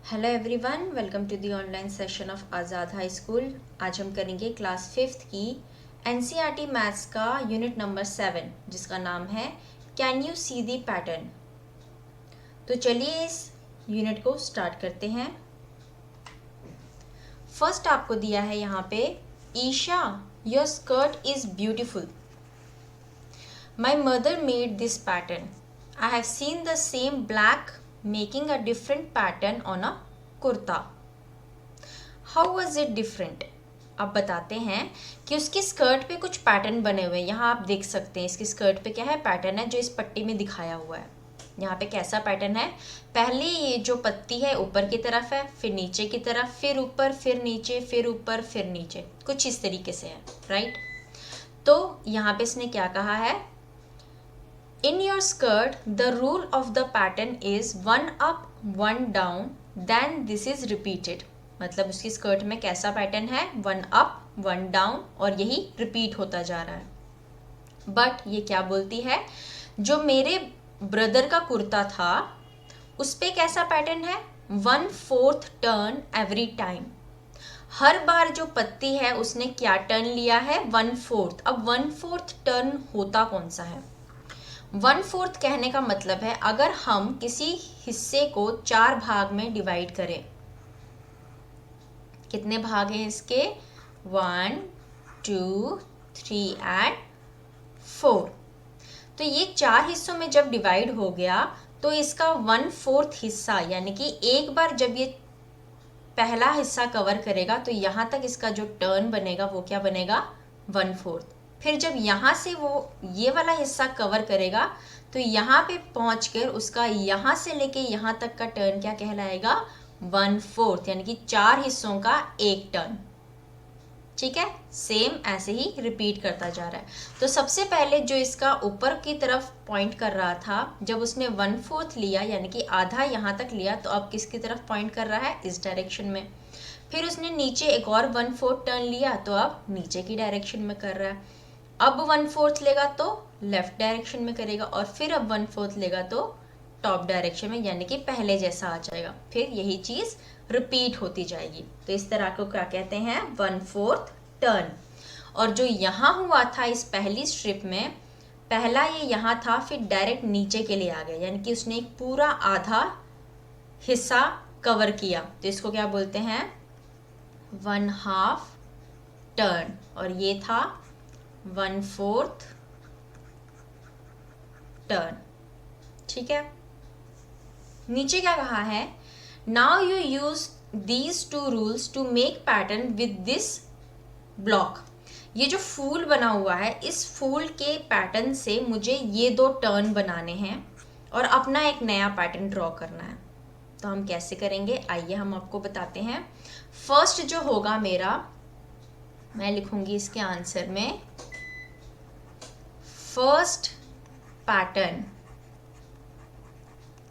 Hello everyone, welcome to the online session of Azad high school. आज हम करेंगे class 5th की एनसीईआरटी मैथ्स का यूनिट नंबर 7 जिसका नाम है can you see the pattern. तो चलिए इस यूनिट को स्टार्ट करते हैं। फर्स्ट आपको दिया है यहाँ पे, Isha your skirt is beautiful. My mother made this pattern. I have seen the same black making a different pattern on a kurta. How was it different? अब बताते हैं कि उसकी स्कर्ट पे कुछ पैटर्न बने हुए हैं। यहाँ आप देख सकते हैं इसकी स्कर्ट पे क्या है, पैटर्न है जो इस पट्टी में दिखाया हुआ है। यहाँ पे कैसा पैटर्न है, पहले ये जो पत्ती है ऊपर की तरफ है, फिर नीचे की तरफ, फिर ऊपर, फिर नीचे, फिर ऊपर, फिर नीचे, कुछ इस तरीके से है, राइट। तो यहाँ पे इसने क्या कहा है, In your skirt, the rule of the pattern is one up, one down, then this is repeated. मतलब उसकी स्कर्ट में कैसा पैटर्न है, वन अप, वन डाउन, और यही रिपीट होता जा रहा है। बट ये क्या बोलती है, जो मेरे ब्रदर का कुर्ता था उस पे कैसा पैटर्न है, 1/4 टर्न एवरी टाइम। हर बार जो पत्ती है उसने क्या टर्न लिया है, 1/4। अब 1/4 टर्न होता कौन सा है, 1/4 कहने का मतलब है अगर हम किसी हिस्से को 4 भाग में डिवाइड करें, कितने भाग हैं इसके, 1, 2, 3 एंड 4। तो ये 4 हिस्सों में जब डिवाइड हो गया तो इसका 1/4 हिस्सा, यानी कि एक बार जब ये पहला हिस्सा कवर करेगा तो यहाँ तक इसका जो टर्न बनेगा वो क्या बनेगा, 1/4। फिर जब यहाँ से वो ये वाला हिस्सा कवर करेगा तो यहाँ पे पहुँचकर उसका यहाँ से लेके यहाँ तक का टर्न क्या कहलाएगा, 1/4, यानी कि 4 हिस्सों का एक टर्न। ठीक है, सेम ऐसे ही रिपीट करता जा रहा है। तो सबसे पहले जो इसका ऊपर की तरफ पॉइंट कर रहा था, जब उसने 1/4 लिया यानी कि आधा यहाँ तक लिया, तो अब किसकी तरफ पॉइंट कर रहा है, इस डायरेक्शन में। फिर उसने नीचे एक और 1/4 टर्न लिया तो अब नीचे की डायरेक्शन में कर रहा है। अब 1/4 लेगा तो लेफ्ट डायरेक्शन में करेगा, और फिर अब 1/4 लेगा तो टॉप डायरेक्शन में, यानी कि पहले जैसा आ जाएगा। फिर यही चीज रिपीट होती जाएगी। तो इस तरह को क्या कहते हैं, 1/4 टर्न। और जो यहाँ हुआ था इस पहली स्ट्रिप में, पहला ये यहाँ था, फिर डायरेक्ट नीचे के लिए आ गया, यानी कि उसने एक पूरा आधा हिस्सा कवर किया, तो इसको क्या बोलते हैं, 1/2 टर्न। और ये था 1/4 टर्न। ठीक है, नीचे क्या कहा है, now you use these 2 rules to make pattern with this block. ये जो फूल बना हुआ है, इस फूल के पैटर्न से मुझे ये 2 टर्न बनाने हैं और अपना एक नया पैटर्न ड्रॉ करना है। तो हम कैसे करेंगे, आइए हम आपको बताते हैं। फर्स्ट जो होगा मेरा, मैं लिखूंगी इसके आंसर में, फर्स्ट पैटर्न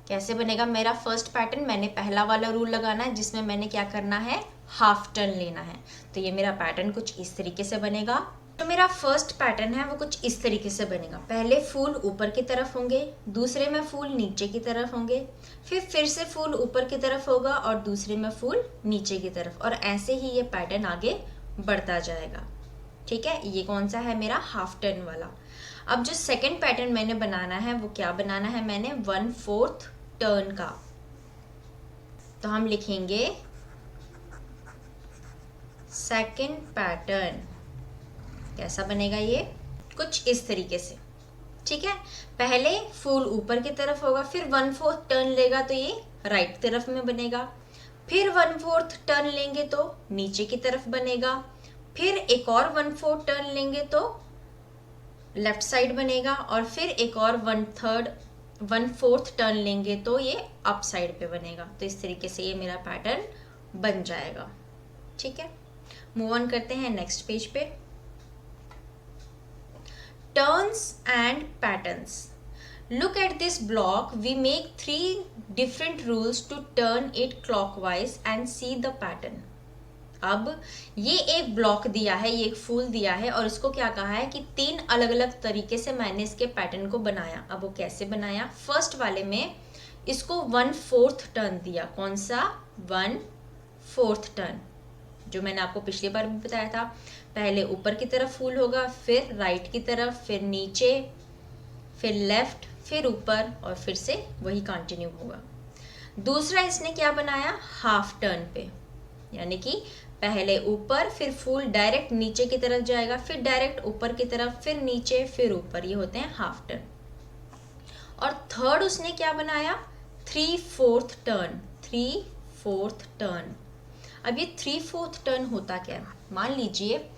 कैसे बनेगा मेरा फर्स्ट पैटर्न, मैंने पहला वाला रूल लगाना है जिसमें मैंने क्या करना है, हाफ टर्न लेना है। तो ये मेरा पैटर्न कुछ इस तरीके से बनेगा। तो मेरा फर्स्ट पैटर्न है वो कुछ इस तरीके से बनेगा। पहले फूल ऊपर की तरफ होंगे, दूसरे में फूल नीचे की तरफ होंगे, फिर से फूल ऊपर की तरफ होगा और दूसरे में फूल नीचे की तरफ, और ऐसे ही ये पैटर्न आगे बढ़ता जाएगा। ठीक है, ये कौन सा है मेरा, हाफ टर्न वाला। अब जो सेकंड पैटर्न मैंने बनाना है वो क्या बनाना है, मैंने 1/4 टर्न का। तो हम लिखेंगे सेकंड पैटर्न, कैसा बनेगा ये, कुछ इस तरीके से। ठीक है, पहले फूल ऊपर की तरफ होगा, फिर 1/4 टर्न लेगा तो ये राइट तरफ में बनेगा, फिर 1/4 टर्न लेंगे तो नीचे की तरफ बनेगा, फिर एक और 1/4 टर्न लेंगे तो लेफ्ट साइड बनेगा, और फिर एक और 1/4 टर्न लेंगे तो ये अप साइड पे बनेगा। तो इस तरीके से ये मेरा पैटर्न बन जाएगा। ठीक है, मूव ऑन करते हैं नेक्स्ट पेज पे। Turns and patterns. Look at this block, we make 3 different rules to turn it clockwise and see the pattern. अब ये एक ब्लॉक दिया है, ये एक फूल दिया है, और इसको क्या कहा है कि 3 अलग अलग तरीके से मैंने इसके पैटर्न को बनाया। अब वो कैसे बनाया, फर्स्ट वाले में इसको 1/4 टर्न दिया। कौन सा? 1/4 टर्न, जो मैंने आपको पिछली बार भी बताया था। पहले ऊपर की तरफ फूल होगा, फिर राइट की तरफ, फिर नीचे, फिर लेफ्ट, फिर ऊपर, और फिर से वही कंटिन्यू होगा। दूसरा इसने क्या बनाया? हाफ टर्न पे, यानी कि पहले ऊपर, फिर फूल डायरेक्ट नीचे की तरफ जाएगा, फिर डायरेक्ट ऊपर की तरफ, फिर नीचे, फिर ऊपर। ये होते हैं हाफ टर्न। और थर्ड उसने क्या बनाया? 3/4 टर्न। 3/4 टर्न। अब ये 3/4 टर्न होता क्या है? मान लीजिए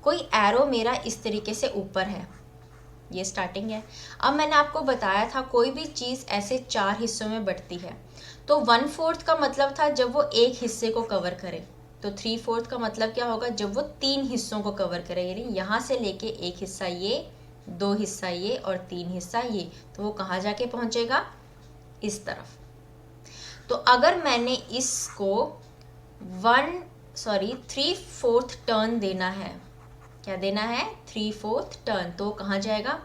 कोई एरो मेरा इस तरीके से ऊपर है, ये स्टार्टिंग है। अब मैंने आपको बताया था कोई भी चीज़ ऐसे 4 हिस्सों में बढ़ती है, तो 1/4 का मतलब था जब वो एक हिस्से को कवर करे, तो 3/4 का मतलब क्या होगा? जब वो 3 हिस्सों को कवर करे, यानी यहाँ से लेके एक हिस्सा ये, 2 हिस्सा ये और 3 हिस्सा ये, तो वो कहाँ जाके पहुँचेगा? इस तरफ। तो अगर मैंने इसको 3/4 टर्न देना है, क्या देना है? 3/4 टर्न, तो कहाँ जाएगा?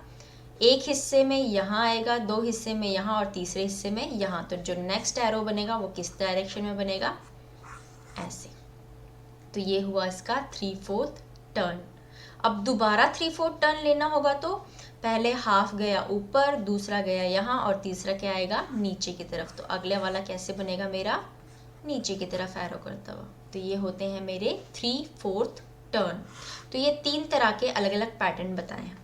एक हिस्से में यहाँ आएगा, 2 हिस्से में यहाँ और तीसरे हिस्से में यहाँ। तो जो नेक्स्ट एरो बनेगा वो किस डायरेक्शन में बनेगा? ऐसे। तो ये हुआ इसका 3/4 टर्न। अब दोबारा 3/4 टर्न लेना होगा, तो पहले हाफ गया ऊपर, दूसरा गया यहाँ और तीसरा क्या आएगा? नीचे की तरफ। तो अगले वाला कैसे बनेगा मेरा? नीचे की तरफ एरो करता हुआ। तो ये होते हैं मेरे 3/4 टर्न। तो ये 3 तरह के अलग अलग पैटर्न बताए हैं।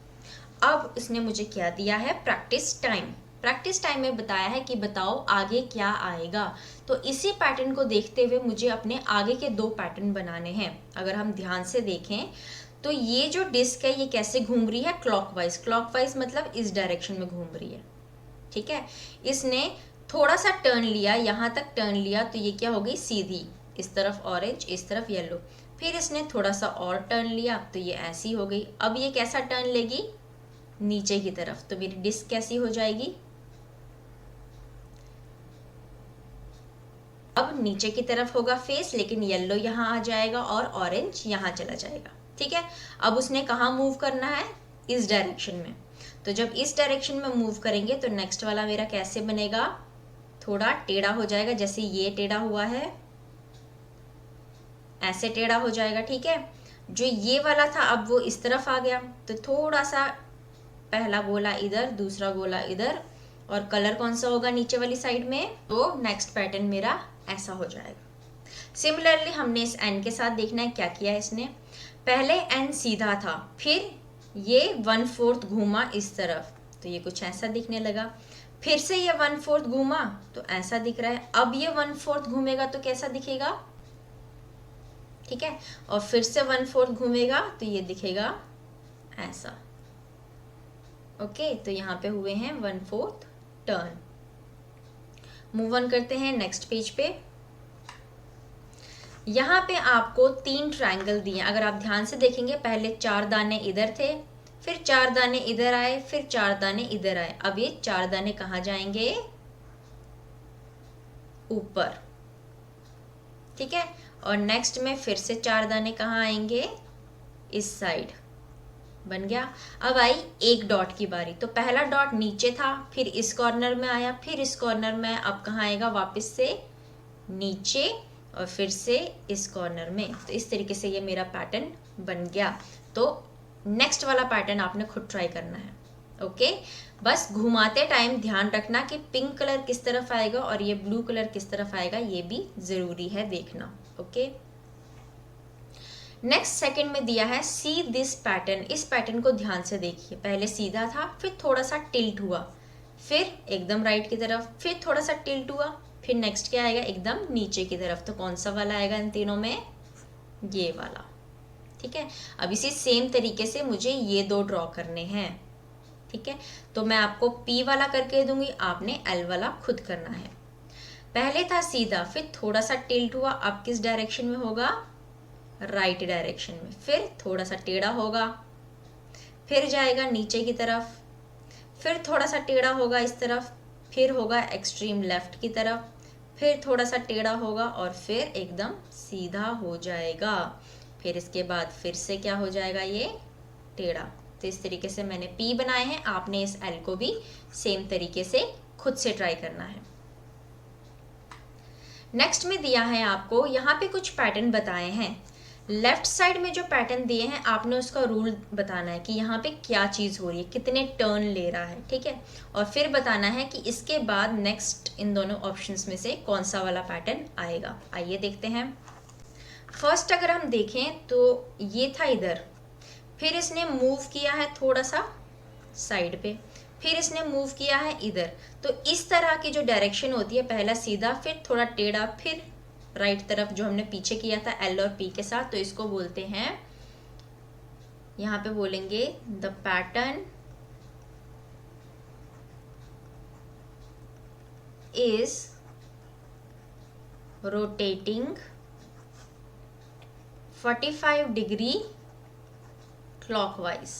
अब इसने मुझे क्या दिया है? Practice time. प्रैक्टिस टाइम में बताया है कि बताओ आगे क्या आएगा। तो इसी पैटर्न को देखते हुए मुझे अपने आगे के 2 पैटर्न बनाने हैं। अगर हम ध्यान से देखें तो ये जो डिस्क है ये कैसे घूम रही है? क्लॉकवाइज। क्लॉकवाइज मतलब इस डायरेक्शन में घूम रही है, ठीक है। इसने थोड़ा सा टर्न लिया, यहाँ तक टर्न लिया, तो ये क्या हो गई? सीधी। इस तरफ ऑरेंज, इस तरफ येलो। फिर इसने थोड़ा सा और टर्न लिया, तो ये ऐसी हो गई। अब ये कैसा टर्न लेगी? नीचे की तरफ। तो मेरी डिस्क कैसी हो जाएगी? अब नीचे की तरफ होगा फेस, लेकिन येलो यहाँ आ जाएगा और ऑरेंज यहाँ चला जाएगा, ठीक है। अब उसने कहाँ मूव करना है? इस डायरेक्शन में। तो जब इस डायरेक्शन में मूव करेंगे तो नेक्स्ट वाला मेरा कैसे बनेगा? थोड़ा टेढ़ा हो जाएगा, जैसे ये टेढ़ा हुआ है ऐसे टेढ़ा हो जाएगा, ठीक है। जो ये वाला था अब वो इस तरफ आ गया, तो थोड़ा सा पहला गोला इधर, दूसरा गोला इधर, और कलर कौन सा होगा नीचे वाली साइड में? तो नेक्स्ट पैटर्न मेरा ऐसा हो जाएगा। सिमिलरली हमने इस एन के साथ देखना है क्या किया है इसने। पहले एन सीधा था, फिर ये 1/4 घूमा इस तरफ, तो ये कुछ ऐसा दिखने लगा। फिर से ये 1/4 घूमा तो ऐसा दिख रहा है। अब ये 1/4 घूमेगा तो कैसा दिखेगा? ठीक है। और फिर से 1/4 घूमेगा तो ये दिखेगा ऐसा। ओके, तो यहाँ पे हुए हैं 1/4 टर्न। मूव ऑन करते हैं नेक्स्ट पेज पे। यहाँ पे आपको 3 ट्रायंगल दिए। अगर आप ध्यान से देखेंगे पहले 4 दाने इधर थे, फिर 4 दाने इधर आए, फिर 4 दाने इधर आए। अब ये 4 दाने कहाँ जाएंगे? ऊपर, ठीक है। और नेक्स्ट में फिर से 4 दाने कहाँ आएंगे? इस साइड। बन गया। अब आई एक डॉट की बारी। तो पहला डॉट नीचे था, फिर इस कॉर्नर में आया, फिर इस कॉर्नर में, अब कहाँ आएगा? वापस से नीचे और फिर से इस कॉर्नर में। तो इस तरीके से ये मेरा पैटर्न बन गया। तो नेक्स्ट वाला पैटर्न आपने खुद ट्राई करना है। ओके, बस घुमाते टाइम ध्यान रखना कि पिंक कलर किस तरफ आएगा और ये ब्लू कलर किस तरफ आएगा, ये भी जरूरी है देखना। ओके, नेक्स्ट सेकंड में दिया है सी दिस पैटर्न। इस पैटर्न को ध्यान से देखिए। पहले सीधा था, फिर थोड़ा सा टिल्ट हुआ, फिर एकदम राइट की तरफ, फिर थोड़ा सा टिल्ट हुआ, फिर नेक्स्ट क्या आएगा? एकदम नीचे की तरफ। तो कौन सा वाला आएगा इन तीनों में? ये वाला, ठीक है। अब इसी सेम तरीके से मुझे ये 2 ड्रॉ करने हैं, ठीक है। तो मैं आपको P वाला करके दूंगी, आपने L वाला खुद करना है। पहले था सीधा, फिर थोड़ा सा टिल्ट हुआ, अब किस डायरेक्शन में होगा? राइट डायरेक्शन में। फिर थोड़ा सा टेढ़ा होगा, फिर जाएगा नीचे की तरफ, फिर थोड़ा सा टेढ़ा होगा इस तरफ, फिर होगा एक्सट्रीम लेफ्ट की तरफ, फिर थोड़ा सा टेढ़ा होगा और फिर एकदम सीधा हो जाएगा। फिर इसके बाद फिर से क्या हो जाएगा? ये टेढ़ा। तो इस तरीके से मैंने P बनाए हैं। आपने इस L को भी सेम तरीके से खुद से ट्राई करना है। नेक्स्ट में दिया है आपको, यहाँ पे कुछ पैटर्न बताए हैं। लेफ्ट साइड में जो पैटर्न दिए हैं आपने उसका रूल बताना है कि यहाँ पे क्या चीज़ हो रही है, कितने टर्न ले रहा है, ठीक है। और फिर बताना है कि इसके बाद नेक्स्ट इन दोनों ऑप्शंस में से कौन सा वाला पैटर्न आएगा। आइए देखते हैं। फर्स्ट अगर हम देखें तो ये था इधर, फिर इसने मूव किया है थोड़ा सा साइड पे, फिर इसने मूव किया है इधर। तो इस तरह की जो डायरेक्शन होती है, पहला सीधा, फिर थोड़ा टेढ़ा, फिर राइट तरफ जो हमने पीछे किया था एल और पी के साथ, तो इसको बोलते हैं, यहाँ पे बोलेंगे the pattern is rotating 45 degree clockwise.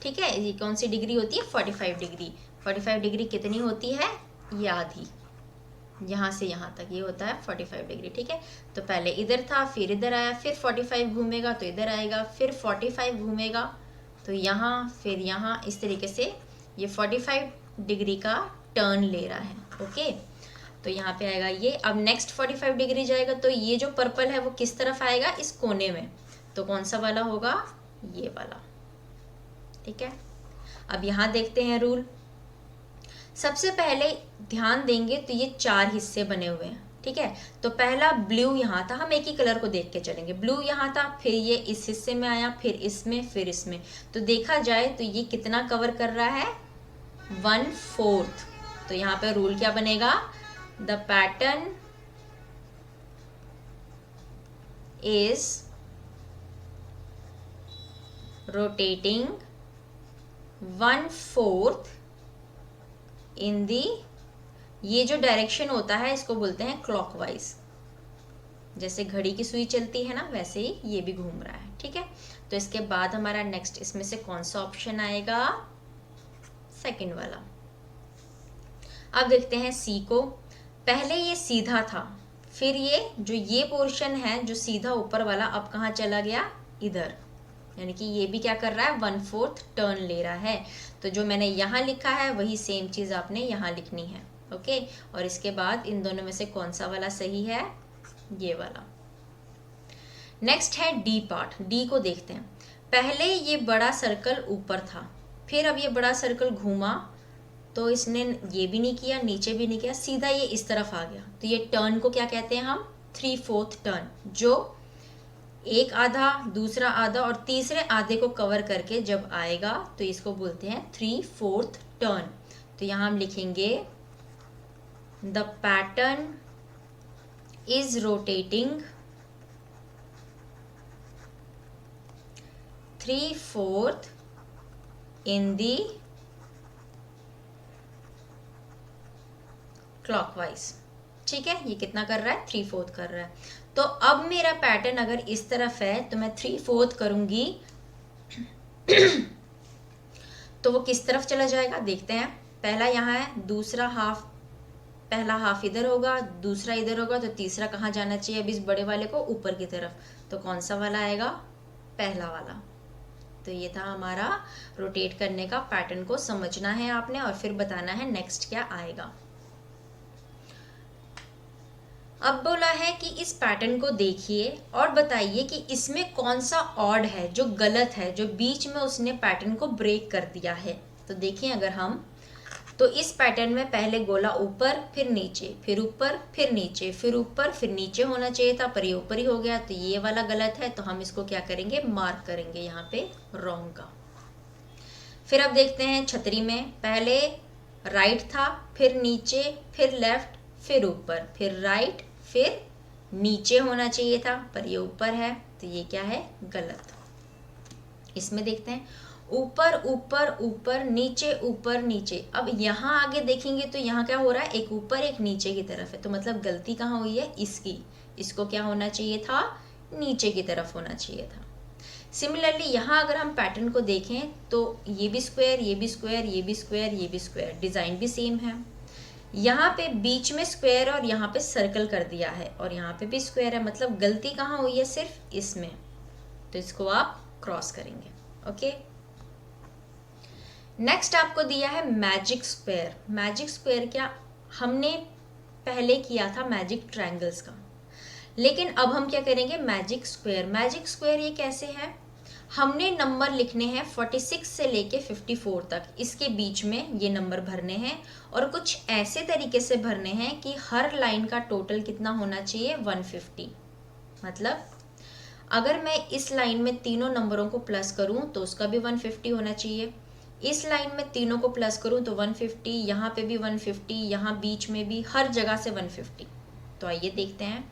ठीक है, ये कौन सी डिग्री होती है? 45 डिग्री। 45 डिग्री कितनी होती है? ये आधी, यहाँ से यहाँ तक ये होता है 45 डिग्री। ठीक है, तो पहले इधर था, फिर इधर आया, फिर 45 घूमेगा तो इधर आएगा, फिर 45 घूमेगा तो यहाँ, फिर यहाँ, इस तरीके से ये 45 डिग्री का टर्न ले रहा है। ओके, तो यहाँ पे आएगा ये। अब नेक्स्ट 45 डिग्री जाएगा तो ये जो पर्पल है वो किस तरफ आएगा? इस कोने में। तो कौन सा वाला होगा? ये वाला। ठीक है, अब यहाँ देखते हैं रूल। सबसे पहले ध्यान देंगे तो ये 4 हिस्से बने हुए हैं। ठीक है, तो पहला ब्लू यहाँ था, हम एक ही कलर को देख के चलेंगे। ब्लू यहाँ था, फिर ये इस हिस्से में आया, फिर इसमें, फिर इसमें। तो देखा जाए तो ये कितना कवर कर रहा है? 1/4। तो यहाँ पे रूल क्या बनेगा? द पैटर्न इज रोटेटिंग 1/4 इन दी, ये जो डायरेक्शन होता है इसको बोलते हैं क्लॉकवाइज। जैसे घड़ी की सुई चलती है ना, वैसे ही ये भी घूम रहा है। ठीक है, तो इसके बाद हमारा नेक्स्ट इसमें से कौन सा ऑप्शन आएगा? सेकंड वाला। अब देखते हैं सी को। पहले ये सीधा था, फिर ये पोर्शन है जो सीधा ऊपर वाला, अब कहाँ चला गया? इधर। यानी कि ये भी क्या कर रहा है? 1/4 टर्न ले रहा है। तो जो मैंने यहाँ लिखा है वही सेम चीज़ आपने यहाँ लिखनी है। ओके, और इसके बाद इन दोनों में से कौन सा वाला सही है? ये वाला। नेक्स्ट है डी पार्ट। डी को देखते हैं। पहले ये बड़ा सर्कल ऊपर था, फिर अब ये बड़ा सर्कल घूमा तो इसने ये भी नहीं किया, नीचे भी नहीं किया, सीधा ये इस तरफ आ गया। तो ये टर्न को क्या कहते हैं हम? 3/4 टर्न। जो एक आधा, दूसरा आधा और तीसरे आधे को कवर करके जब आएगा तो इसको बोलते हैं 3/4 टर्न। तो यहाँ हम लिखेंगे the pattern is rotating 3/4 in the clockwise. ठीक है, ये कितना कर रहा है? 3/4 कर रहा है। तो अब मेरा पैटर्न अगर इस तरफ है तो मैं 3/4 करूंगी तो वो किस तरफ चला जाएगा? देखते हैं। पहला यहाँ है, दूसरा हाफ, पहला हाफ इधर होगा, दूसरा इधर होगा, तो तीसरा कहाँ जाना चाहिए अब इस बड़े वाले को? ऊपर की तरफ। तो कौन सा वाला आएगा? पहला वाला। तो ये था हमारा रोटेट करने का पैटर्न को समझना है आपने और फिर बताना है नेक्स्ट क्या आएगा। अब बोला है कि इस पैटर्न को देखिए और बताइए कि इसमें कौन सा ऑड है जो गलत है, जो बीच में उसने पैटर्न को ब्रेक कर दिया है। तो देखिए अगर हम, तो इस पैटर्न में पहले गोला ऊपर, फिर नीचे, फिर ऊपर, फिर नीचे, फिर ऊपर, फिर नीचे होना चाहिए था, पर ये ऊपर ही हो गया। तो ये वाला गलत है, तो हम इसको क्या करेंगे? मार्क करेंगे यहाँ पे रॉन्ग का। फिर अब देखते हैं छतरी में, पहले राइट था, फिर नीचे, फिर लेफ्ट, फिर ऊपर, फिर राइट, फिर नीचे होना चाहिए था, पर ये ऊपर है। तो ये क्या है? गलत। इसमें देखते हैं, ऊपर ऊपर ऊपर, नीचे ऊपर नीचे। अब यहाँ आगे देखेंगे तो यहाँ क्या हो रहा है? एक ऊपर एक नीचे की तरफ है। तो मतलब गलती कहाँ हुई है? इसकी। इसको क्या होना चाहिए था? नीचे की तरफ होना चाहिए था। सिमिलरली यहाँ अगर हम पैटर्न को देखें तो ये भी स्क्वायर, ये भी स्क्वायर, ये भी स्क्वायर, ये भी स्क्वायर, डिज़ाइन भी सेम है। यहाँ पे बीच में स्क्वायर और यहाँ पे सर्कल कर दिया है और यहाँ पे भी स्क्वायर है। मतलब गलती कहाँ हुई है? सिर्फ इसमें। तो इसको आप क्रॉस करेंगे। ओके, नेक्स्ट आपको दिया है मैजिक स्क्वायर। मैजिक स्क्वायर क्या? हमने पहले किया था मैजिक ट्रायंगल्स का, लेकिन अब हम क्या करेंगे, मैजिक स्क्वायर। मैजिक स्क्वायर ये कैसे है, हमने नंबर लिखने हैं 46 से लेके 54 तक, इसके बीच में ये नंबर भरने हैं और कुछ ऐसे तरीके से भरने हैं कि हर लाइन का टोटल कितना होना चाहिए, 150। मतलब अगर मैं इस लाइन में तीनों नंबरों को प्लस करूं तो उसका भी 150 होना चाहिए, इस लाइन में तीनों को प्लस करूं तो 150, यहाँ पे भी 150, यहाँ बीच में भी, हर जगह से 150। तो आइए देखते हैं।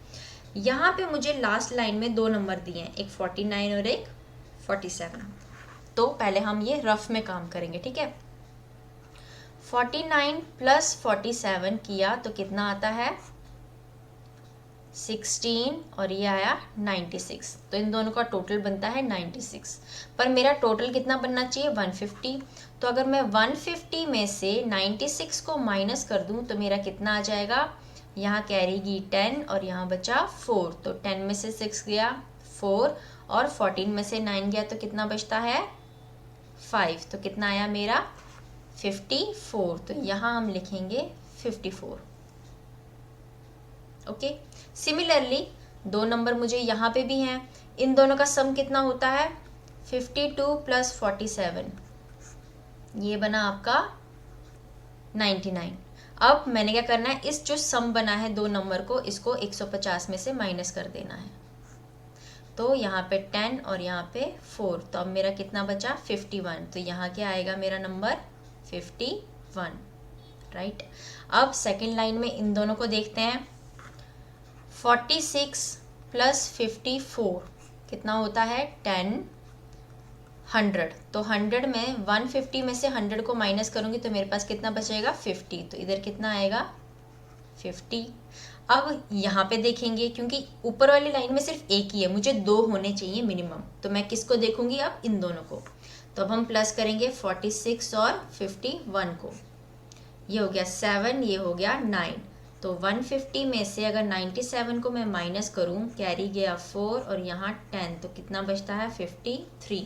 यहाँ पे मुझे लास्ट लाइन में दो नंबर दिए हैं, एक 49 और एक 47। तो पहले हम ये रफ में काम करेंगे, ठीक है। 49 प्लस 47 किया तो कितना आता है, 16, और ये आया 96। तो इन दोनों का टोटल बनता है 96, पर मेरा टोटल कितना बनना चाहिए, 150। तो अगर मैं 150 में से 96 को माइनस कर दूं तो मेरा कितना आ जाएगा, यहाँ कैरीगी 10 और यहाँ बचा 4। तो 10 में से 6 गया 4 और 14 में से 9 गया तो कितना बचता है, 5। तो कितना आया मेरा, 54। तो यहाँ हम लिखेंगे 54। ओके। सिमिलरली दो नंबर मुझे यहाँ पे भी हैं, इन दोनों का सम कितना होता है, 52 प्लस 47, ये बना आपका 99। अब मैंने क्या करना है, इस जो सम बना है दो नंबर को, इसको 150 में से माइनस कर देना है। तो यहाँ पे 10 और यहाँ पे 4, तो अब मेरा कितना बचा, 51। तो यहाँ क्या आएगा मेरा नंबर, 51, राइट। अब सेकेंड लाइन में इन दोनों को देखते हैं। 46 प्लस 54 कितना होता है, 10, 100। तो 100 में 150 में से 100 को माइनस करूँगी तो मेरे पास कितना बचेगा, 50। तो इधर कितना आएगा, 50। अब यहाँ पे देखेंगे, क्योंकि ऊपर वाली लाइन में सिर्फ एक ही है, मुझे दो होने चाहिए मिनिमम, तो मैं किसको देखूंगी, अब इन दोनों को। तो अब हम प्लस करेंगे 46 और 51 को, ये हो गया 7, ये हो गया 9। तो 150 में से अगर 97 को मैं माइनस करूं, कैरी गया 4 और यहाँ 10, तो कितना बचता है, 53।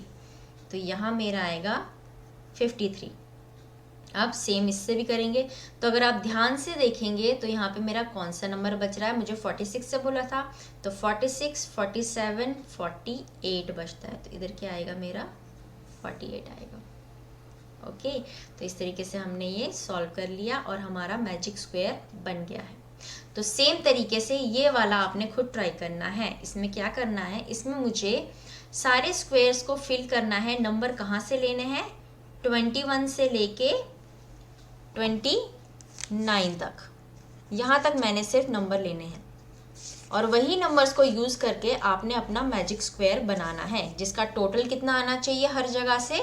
तो यहाँ मेरा आएगा 53। अब सेम इससे भी करेंगे। तो अगर आप ध्यान से देखेंगे तो यहाँ पे मेरा कौन सा नंबर बच रहा है, मुझे 46 से बोला था, तो 46, 47, 48 बचता है। तो इधर क्या आएगा मेरा, 48 आएगा। ओके। तो इस तरीके से हमने ये सॉल्व कर लिया और हमारा मैजिक स्क्वायर बन गया है। तो सेम तरीके से ये वाला आपने खुद ट्राई करना है। इसमें क्या करना है, इसमें मुझे सारे स्क्वायर्स को फिल करना है। नंबर कहाँ से लेने हैं, 21 से लेके 29 तक, यहाँ तक मैंने सिर्फ नंबर लेने हैं और वही नंबर्स को यूज़ करके आपने अपना मैजिक स्क्वायर बनाना है, जिसका टोटल कितना आना चाहिए हर जगह से,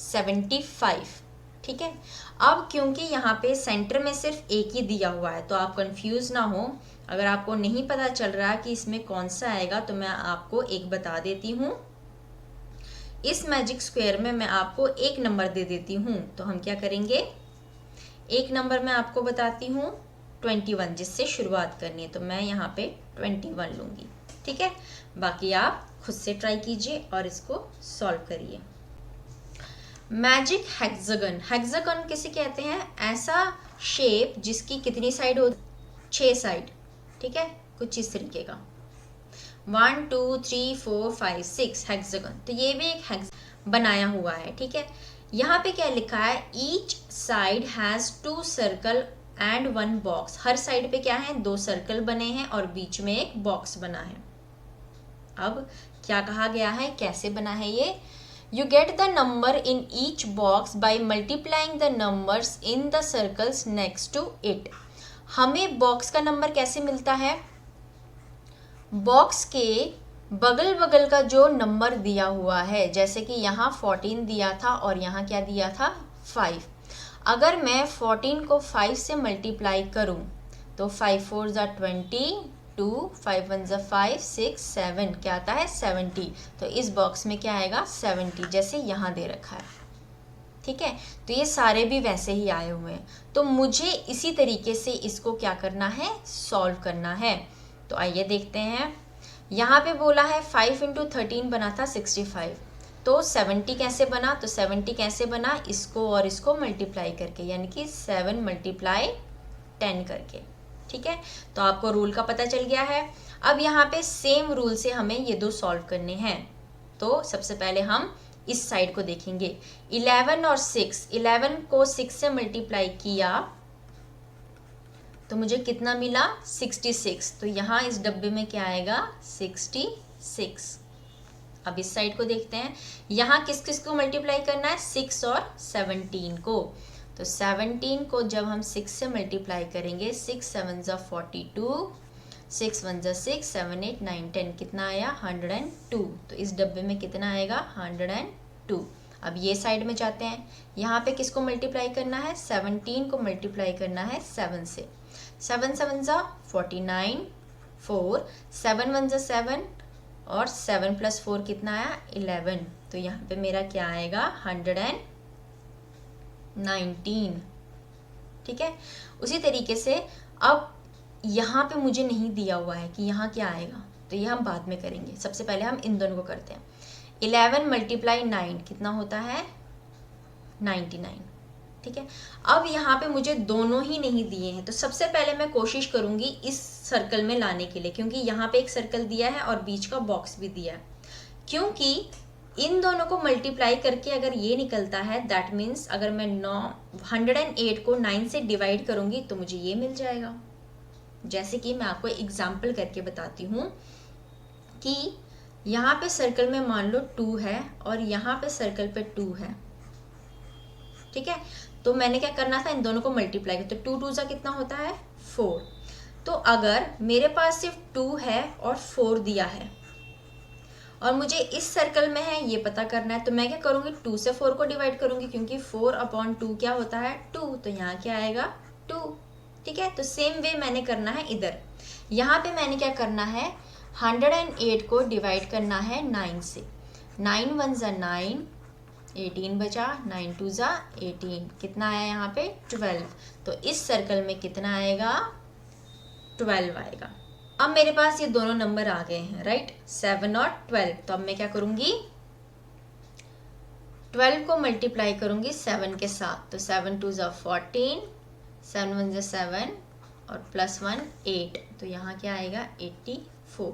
75। ठीक है। अब क्योंकि यहाँ पे सेंटर में सिर्फ एक ही दिया हुआ है तो आप कंफ्यूज ना हो। अगर आपको नहीं पता चल रहा कि इसमें कौन सा आएगा तो मैं आपको एक बता देती हूँ। इस मैजिक स्क्वायर में मैं आपको एक नंबर दे देती हूँ। तो हम क्या करेंगे, एक नंबर मैं आपको बताती हूँ 21, जिससे शुरुआत करनी है, तो मैं यहाँ पे 21 लूँगी। ठीक है। बाकी आप खुद से ट्राई कीजिए और इसको सॉल्व करिए। मैजिक हेक्सागन, हेक्सागन किसे कहते हैं, ऐसा शेप जिसकी कितनी साइड हो, 6 साइड। ठीक है, कुछ इस तरीके का, 1 2 3 4 5 6 हेक्सागन। तो ये भी एक हेक्सागन बनाया हुआ है। ठीक है। यहाँ पे क्या लिखा है, each side has 2 circle and 1 box. Her side पे क्या है, 2 सर्कल बने हैं और बीच में एक बॉक्स बना है। अब क्या कहा गया है, कैसे बना है ये, You get the number in each box by multiplying the numbers in the circles next to it. हमें बॉक्स का नंबर कैसे मिलता है, बॉक्स के बगल बगल का जो नंबर दिया हुआ है, जैसे कि यहाँ 14 दिया था और यहाँ क्या दिया था, 5। अगर मैं 14 को 5 से मल्टीप्लाई करूँ तो 5 4 ज़ा 20, 2 5 1 ज़ा 5 6 7, क्या आता है 70। तो इस बॉक्स में क्या आएगा 70, जैसे यहाँ दे रखा है। ठीक है। तो ये सारे भी वैसे ही आए हुए हैं, तो मुझे इसी तरीके से इसको क्या करना है, सॉल्व करना है। तो आइए देखते हैं। यहाँ पे बोला है 5 × 13 बना था 65, तो 70 कैसे बना, तो 70 कैसे बना, इसको और इसको मल्टीप्लाई करके, यानी कि 7 × 10 करके। ठीक है, तो आपको रूल का पता चल गया है। अब यहाँ पे सेम रूल से हमें ये दो सॉल्व करने हैं। तो सबसे पहले हम इस साइड को देखेंगे। 11 और 6, 11 को 6 से मल्टीप्लाई किया तो मुझे कितना मिला 66। तो यहाँ इस डब्बे में क्या आएगा 66। अब इस साइड को देखते हैं, यहाँ किस किस को मल्टीप्लाई करना है 6 और 17 को। तो 17 को जब हम 6 से मल्टीप्लाई करेंगे 6 7 ज़ा 42, 6 1 ज़ा 6, 7 8 9 10, कितना आया 102। तो इस डब्बे में कितना आएगा 102। अब ये साइड में जाते हैं, यहाँ पे किसको मल्टीप्लाई करना है 17 को मल्टीप्लाई करना है 7 से। 7 7 ज़ा 49, 4 7 1 ज़ा 7 और 7 + 4 कितना आया 11। तो यहाँ पे मेरा क्या आएगा 119। ठीक है, उसी तरीके से अब यहाँ पे मुझे नहीं दिया हुआ है कि यहाँ क्या आएगा, तो ये हम बाद में करेंगे। सबसे पहले हम इन दोनों को करते हैं। 11 × 9 कितना होता है 99। ठीक है, अब यहाँ पे मुझे दोनों ही नहीं दिए हैं, तो सबसे पहले मैं कोशिश करूंगी इस सर्कल में लाने के लिए, क्योंकि यहाँ पे एक सर्कल दिया है और बीच का बॉक्स भी दिया है। क्योंकि इन दोनों को मल्टीप्लाई करके अगर ये निकलता है, दैट मीन्स अगर मैं 108 को 9 से डिवाइड करूंगी तो मुझे ये मिल जाएगा। जैसे कि मैं आपको एग्जाम्पल करके बताती हूँ कि यहाँ पे सर्कल में मान लो 2 है और यहाँ पे सर्कल पे 2 है। ठीक है, तो मैंने क्या करना था, इन दोनों को मल्टीप्लाई कर, तो 2 2 ज़ा कितना होता है 4। तो अगर मेरे पास सिर्फ 2 है और 4 दिया है और मुझे इस सर्कल में है ये पता करना है, तो मैं क्या करूँगी 2 से 4 को डिवाइड करूँगी, क्योंकि 4/2 क्या होता है 2। तो यहाँ क्या आएगा 2। ठीक है, तो सेम वे मैंने करना है इधर। यहाँ पे मैंने क्या करना है 108 को डिवाइड करना है 9 से। 9 1 ज़ा 9, 18 बचा, 9 2 ज़ा 18, कितना आया यहाँ पे 12। तो इस सर्कल में कितना आएगा 12 आएगा। अब मेरे पास ये दोनों नंबर आ गए हैं, राइट, 7 और 12। तो अब मैं क्या करूँगी 12 को मल्टीप्लाई करूँगी 7 के साथ। तो 7 2 ज़ा 14, 7 1 ज़ा 7 और +1 8। तो यहाँ क्या आएगा 84।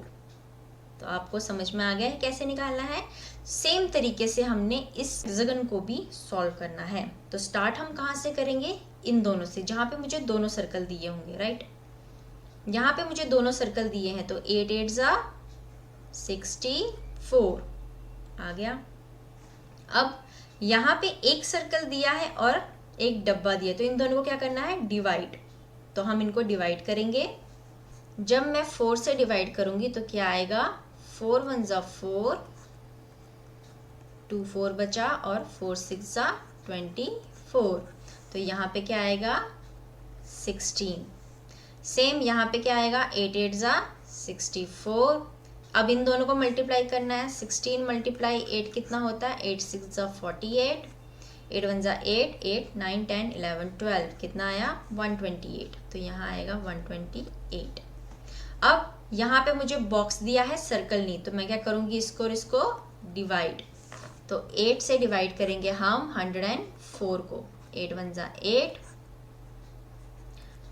तो आपको समझ में आ गया है कैसे निकालना है। सेम तरीके से हमने इस जगन को भी सॉल्व करना है। तो स्टार्ट हम कहाँ से करेंगे, इन दोनों से, जहाँ पे मुझे दोनों सर्कल दिए होंगे, राइट। यहाँ पे मुझे दोनों सर्कल दिए हैं, तो 8 8 ज़ा 64 आ गया। अब यहाँ पे एक सर्कल दिया है और एक डब्बा दिया, तो इन दोनों को क्या करना है डिवाइड। तो हम इनको डिवाइड करेंगे। जब मैं 4 से डिवाइड करूँगी तो क्या आएगा 4 1 ज़ा 4, 2 4 बचा और 4 6 ज़ा 24। तो यहाँ पे क्या आएगा 16। सेम यहाँ पे क्या आएगा 8 8 ज़ा 64। अब इन दोनों को मल्टीप्लाई करना है। 16 × 8 कितना होता है 8 6 ज़ा 48, 8 1 ज़ा 8, 8 9 10 11 12, कितना आया 128। तो यहाँ आएगा 128। अब यहाँ पे मुझे बॉक्स दिया है, सर्कल नहीं, तो मैं क्या करूँगी इसको और इसको डिवाइड। तो 8 से डिवाइड करेंगे हम 104 को। 8 1 ज़ा 8,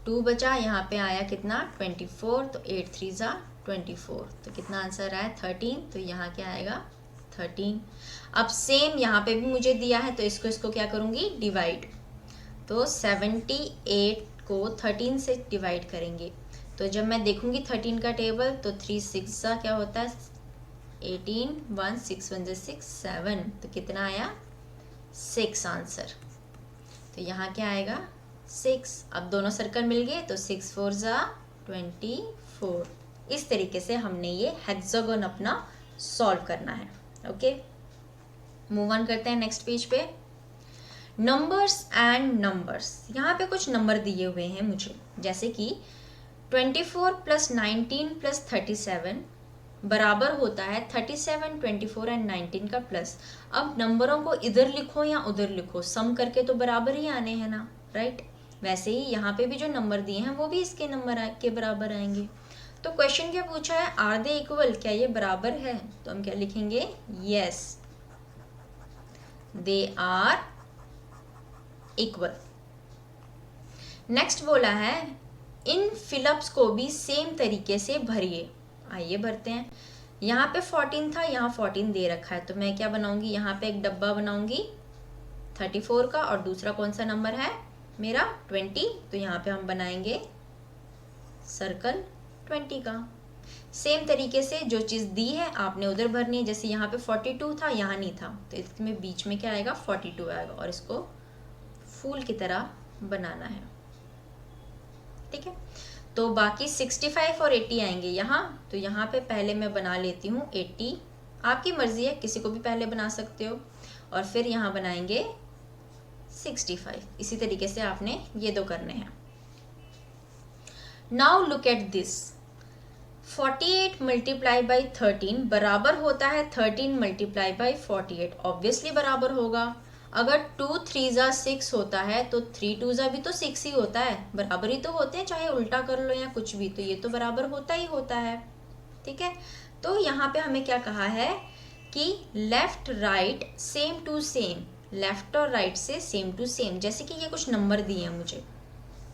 2 बचा, यहाँ पे आया कितना 24। तो 8 3 ज़ा 24, तो कितना आंसर आया 13। तो यहाँ क्या आएगा 13। अब सेम यहाँ पे भी मुझे दिया है, तो इसको क्या करूँगी डिवाइड। तो 78 को 13 से डिवाइड करेंगे। तो जब मैं देखूंगी 13 का टेबल, तो 3 6 सा क्या होता है 18, 1 6 1 6 7, तो कितना आया 6 आंसर। तो यहाँ क्या आएगा 6। अब दोनों सर्कल मिल गए, तो 6 4 ज़ा 24। इस तरीके से हमने ये हेक्सागोन अपना सॉल्व करना है। ओके, मूव ऑन करते हैं नेक्स्ट पेज पे। नंबर्स एंड नंबर्स, यहाँ पे कुछ नंबर दिए हुए हैं मुझे, जैसे कि 24 + 19 + 37 बराबर होता है 37, 24 एंड 19 का प्लस। अब नंबरों को इधर लिखो या उधर लिखो, सम करके तो बराबर ही आने हैं ना, राइट। वैसे ही यहाँ पे भी जो नंबर दिए हैं वो भी इसके नंबर के बराबर आएंगे। तो क्वेश्चन क्या पूछा है, आर दे इक्वल, क्या ये बराबर है। तो हम क्या लिखेंगे yes they are equal. Next बोला है इन फिलअप्स को भी सेम तरीके से भरिए। आइए भरते हैं। यहाँ पे 14 था, यहाँ 14 दे रखा है, तो मैं क्या बनाऊंगी, यहाँ पे एक डब्बा बनाऊंगी 34 का, और दूसरा कौन सा नंबर है मेरा 20, तो यहाँ पे हम बनाएंगे सर्कल 20 का। सेम तरीके से जो चीज़ दी है आपने उधर भरनी है। जैसे यहाँ पे 42 था, यहाँ नहीं था, तो इसमें बीच में क्या आएगा 42 आएगा, और इसको फूल की तरह बनाना है। ठीक है, तो बाकी 65 और 80 आएंगे यहाँ। तो यहाँ पे पहले मैं बना लेती हूँ 80, आपकी मर्जी है, किसी को भी पहले बना सकते हो, और फिर यहाँ बनाएंगे 65। इसी तरीके से आपने ये दो करने हैं। Now look at this, 48 multiply by 13 बराबर होता है 13 मल्टीप्लाई बाई 48। ऑब्वियसली बराबर होगा। अगर 2 3 6 होता है तो 3 2 भी तो 6 ही होता है, बराबर ही तो होते हैं, चाहे उल्टा कर लो या कुछ भी, तो ये तो बराबर होता ही होता है। ठीक है, तो यहाँ पे हमें क्या कहा है कि left right same to same, left और राइट से सेम टू सेम। जैसे कि ये कुछ नंबर दिए हैं मुझे,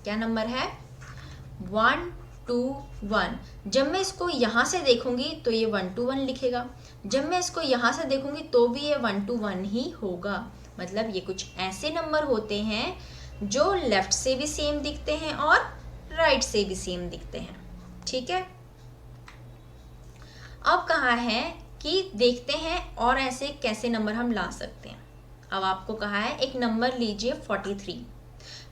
क्या नंबर है 1 2 1। जब मैं इसको यहाँ से देखूंगी तो ये 1 2 1 लिखेगा, जब मैं इसको यहाँ से देखूंगी तो भी ये 1 2 1 ही होगा। मतलब ये कुछ ऐसे नंबर होते हैं जो लेफ्ट से भी सेम दिखते हैं और राइट से भी सेम दिखते हैं। ठीक है, अब कहा है कि देखते हैं और ऐसे कैसे नंबर हम ला सकते हैं। अब आपको कहा है एक नंबर लीजिए 43,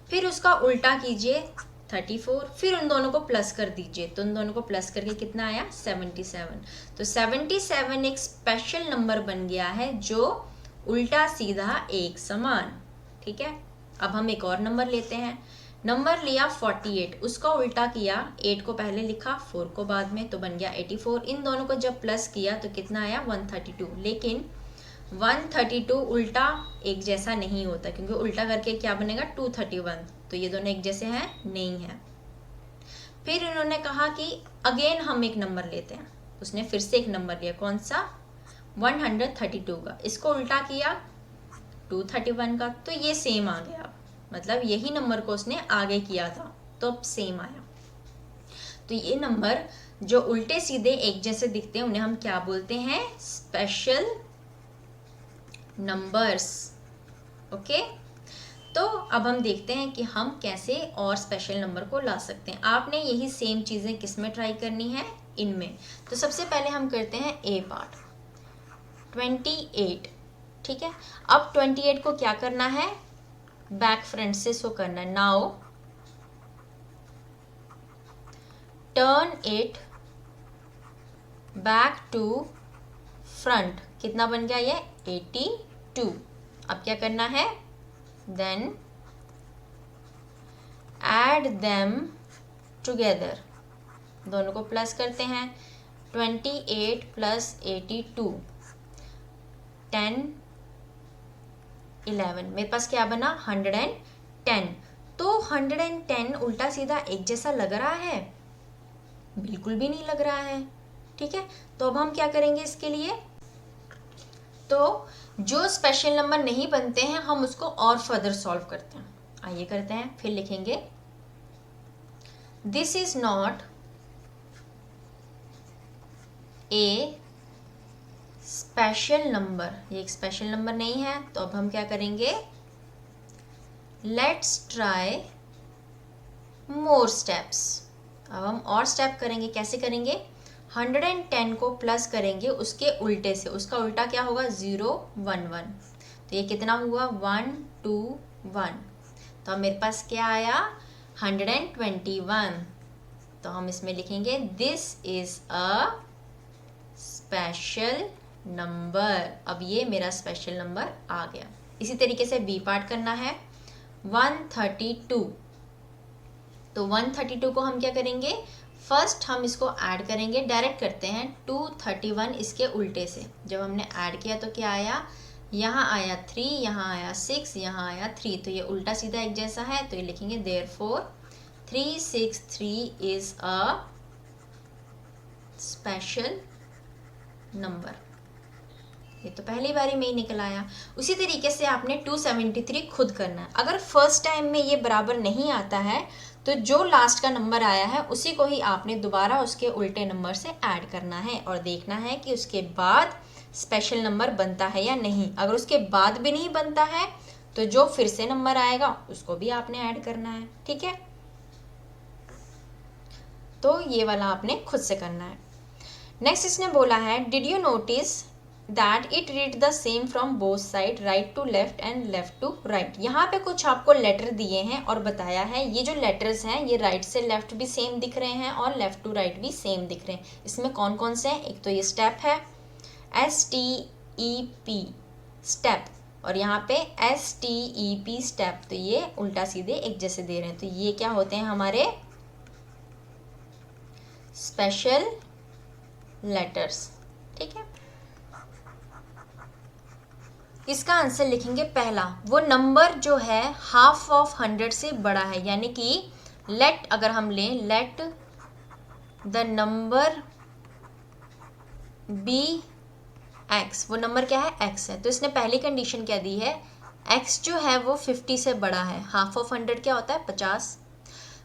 फिर उसका उल्टा कीजिए 34, फिर उन दोनों को प्लस कर दीजिए, तो उन दोनों को प्लस करके कितना आया 77। तो 77 एक स्पेशल नंबर बन गया है जो उल्टा सीधा एक समान। ठीक है, अब हम एक और नंबर लेते हैं। नंबर लिया 48, उसका उल्टा किया, 8 को पहले लिखा 4 को बाद में, तो बन गया 84। इन दोनों को जब प्लस किया तो कितना आया 132। लेकिन 132 उल्टा एक जैसा नहीं होता, क्योंकि उल्टा करके क्या बनेगा 231, तो ये दोनों एक जैसे हैं नहीं है। फिर इन्होंने कहा कि अगेन हम एक नंबर लेते हैं। उसने फिर से एक नंबर लिया, कौन सा 132 का, इसको उल्टा किया 231 का, तो ये सेम आ गया। मतलब यही नंबर को उसने आगे किया था तो अब सेम आया। तो ये नंबर जो उल्टे सीधे एक जैसे दिखते हैं उन्हें हम क्या बोलते हैं, स्पेशल नंबर्स। ओके, तो अब हम देखते हैं कि हम कैसे और स्पेशल नंबर को ला सकते हैं। आपने यही सेम चीज़ें किस में ट्राई करनी है, इनमें। तो सबसे पहले हम करते हैं ए पार्ट 28। ठीक है, अब 28 को क्या करना है, बैक फ्रंट से शो करना है। Now turn it back to front, कितना बन गया ये 82। अब क्या करना है, देन एड देम टुगेदर, दोनों को प्लस करते हैं। 28 प्लस 82 10 11, मेरे पास क्या बना 110। तो 110 उल्टा सीधा एक जैसा लग रहा है, बिल्कुल भी नहीं लग रहा है। ठीक है, तो अब हम क्या करेंगे इसके लिए, तो जो स्पेशल नंबर नहीं बनते हैं हम उसको और फर्दर सॉल्व करते हैं। आइए करते हैं, फिर लिखेंगे this is not a special number, ये एक स्पेशल नंबर नहीं है। तो अब हम क्या करेंगे, लेट्स ट्राई मोर स्टेप्स। अब हम और स्टेप करेंगे, कैसे करेंगे, 110 को प्लस करेंगे उसके उल्टे से, उसका उल्टा क्या होगा 0 1 1, तो ये कितना हुआ 1 2 1। तो अब मेरे पास क्या आया 121। तो हम इसमें लिखेंगे this is a special number. अब ये मेरा स्पेशल नंबर आ गया। इसी तरीके से बी पार्ट करना है 132। तो 132 को हम क्या करेंगे, फर्स्ट हम इसको ऐड करेंगे, डायरेक्ट करते हैं 231 इसके उल्टे से। जब हमने ऐड किया तो क्या आया, यहाँ आया 3, यहाँ आया 6, यहाँ आया 3, तो ये उल्टा सीधा एक जैसा है, तो ये लिखेंगे therefore 363 is a special number. ये तो पहली बारी में ही निकल आया। उसी तरीके से आपने 273 खुद करना है। अगर फर्स्ट टाइम में ये बराबर नहीं आता है तो जो लास्ट का नंबर आया है उसी को ही आपने दोबारा उसके उल्टे नंबर से ऐड करना है और देखना है कि उसके बाद स्पेशल नंबर बनता है या नहीं। अगर उसके बाद भी नहीं बनता है तो जो फिर से नंबर आएगा उसको भी आपने ऐड करना है, ठीक है। तो ये वाला आपने खुद से करना है। नेक्स्ट इसने बोला है did you notice that it read the same from both side, right to left and left to right. यहाँ पे कुछ आपको लेटर दिए हैं और बताया है ये जो लेटर्स हैं ये राइट से लेफ्ट भी सेम दिख रहे हैं और लेफ्ट टू राइट भी सेम दिख रहे हैं। इसमें कौन कौन से हैं? एक तो ये स्टेप है STEP स्टेप, और यहाँ पे STEP स्टेप, तो ये उल्टा सीधे एक जैसे दे रहे हैं। तो ये क्या होते हैं हमारे स्पेशल लेटर्स, ठीक है। इसका आंसर लिखेंगे पहला, वो नंबर जो है हाफ ऑफ 100 से बड़ा है, यानी कि लेट अगर हम लें let the number be x, वो नंबर क्या है x है। तो इसने पहली कंडीशन क्या दी है, x जो है वो 50 से बड़ा है, हाफ ऑफ 100 क्या होता है 50।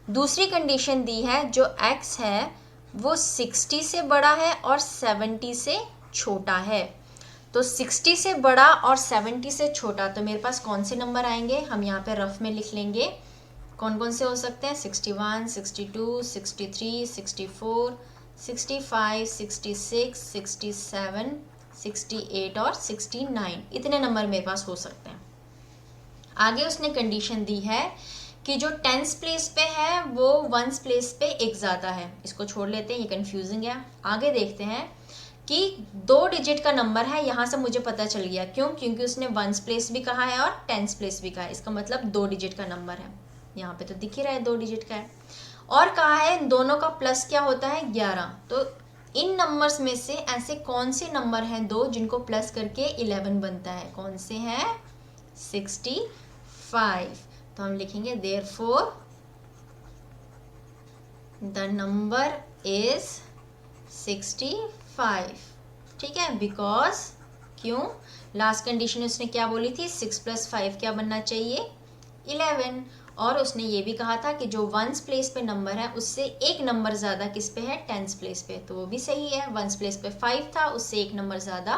दूसरी कंडीशन दी है जो x है वो 60 से बड़ा है और 70 से छोटा है। तो 60 से बड़ा और 70 से छोटा, तो मेरे पास कौन से नंबर आएंगे, हम यहाँ पे रफ में लिख लेंगे कौन कौन से हो सकते हैं, 61, 62, 63, 64, 65, 66, 67, 68 और 69, इतने नंबर मेरे पास हो सकते हैं। आगे उसने कंडीशन दी है कि जो टेंस प्लेस पे है वो वंस प्लेस पे एक ज़्यादा है। इसको छोड़ लेते हैं, ये कंफ्यूजिंग है। आगे देखते हैं कि 2 डिजिट का नंबर है, यहाँ से मुझे पता चल गया क्यों, क्योंकि उसने वंस प्लेस भी कहा है और टेंस प्लेस भी कहा है, इसका मतलब 2 डिजिट का नंबर है। यहाँ पे तो दिख ही रहा है 2 डिजिट का है। और कहा है इन दोनों का प्लस क्या होता है 11। तो इन नंबर्स में से ऐसे कौन से नंबर हैं 2 जिनको प्लस करके 11 बनता है, कौन से हैं, 65। तो हम लिखेंगे देयरफॉर द नंबर इज 65, ठीक है। बिकॉज क्यों, लास्ट कंडीशन उसने क्या बोली थी, 6 + 5 क्या बनना चाहिए 11। और उसने ये भी कहा था कि जो वंस प्लेस पे नंबर है उससे एक नंबर ज़्यादा किस पे है, टेंस प्लेस पे, तो वो भी सही है। वंस प्लेस पे 5 था, उससे एक नंबर ज़्यादा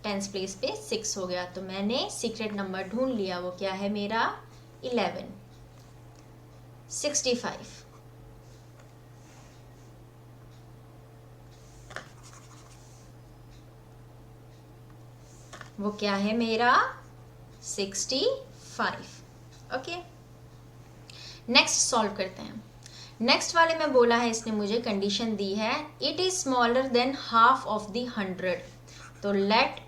टेंस प्लेस पे 6 हो गया। तो मैंने सीक्रेट नंबर ढूंढ लिया, वो क्या है मेरा 11, 65। वो क्या है मेरा 65, ओके। नेक्स्ट सॉल्व करते हैं। नेक्स्ट वाले में बोला है इसने मुझे कंडीशन दी है it is smaller than half of the 100। तो let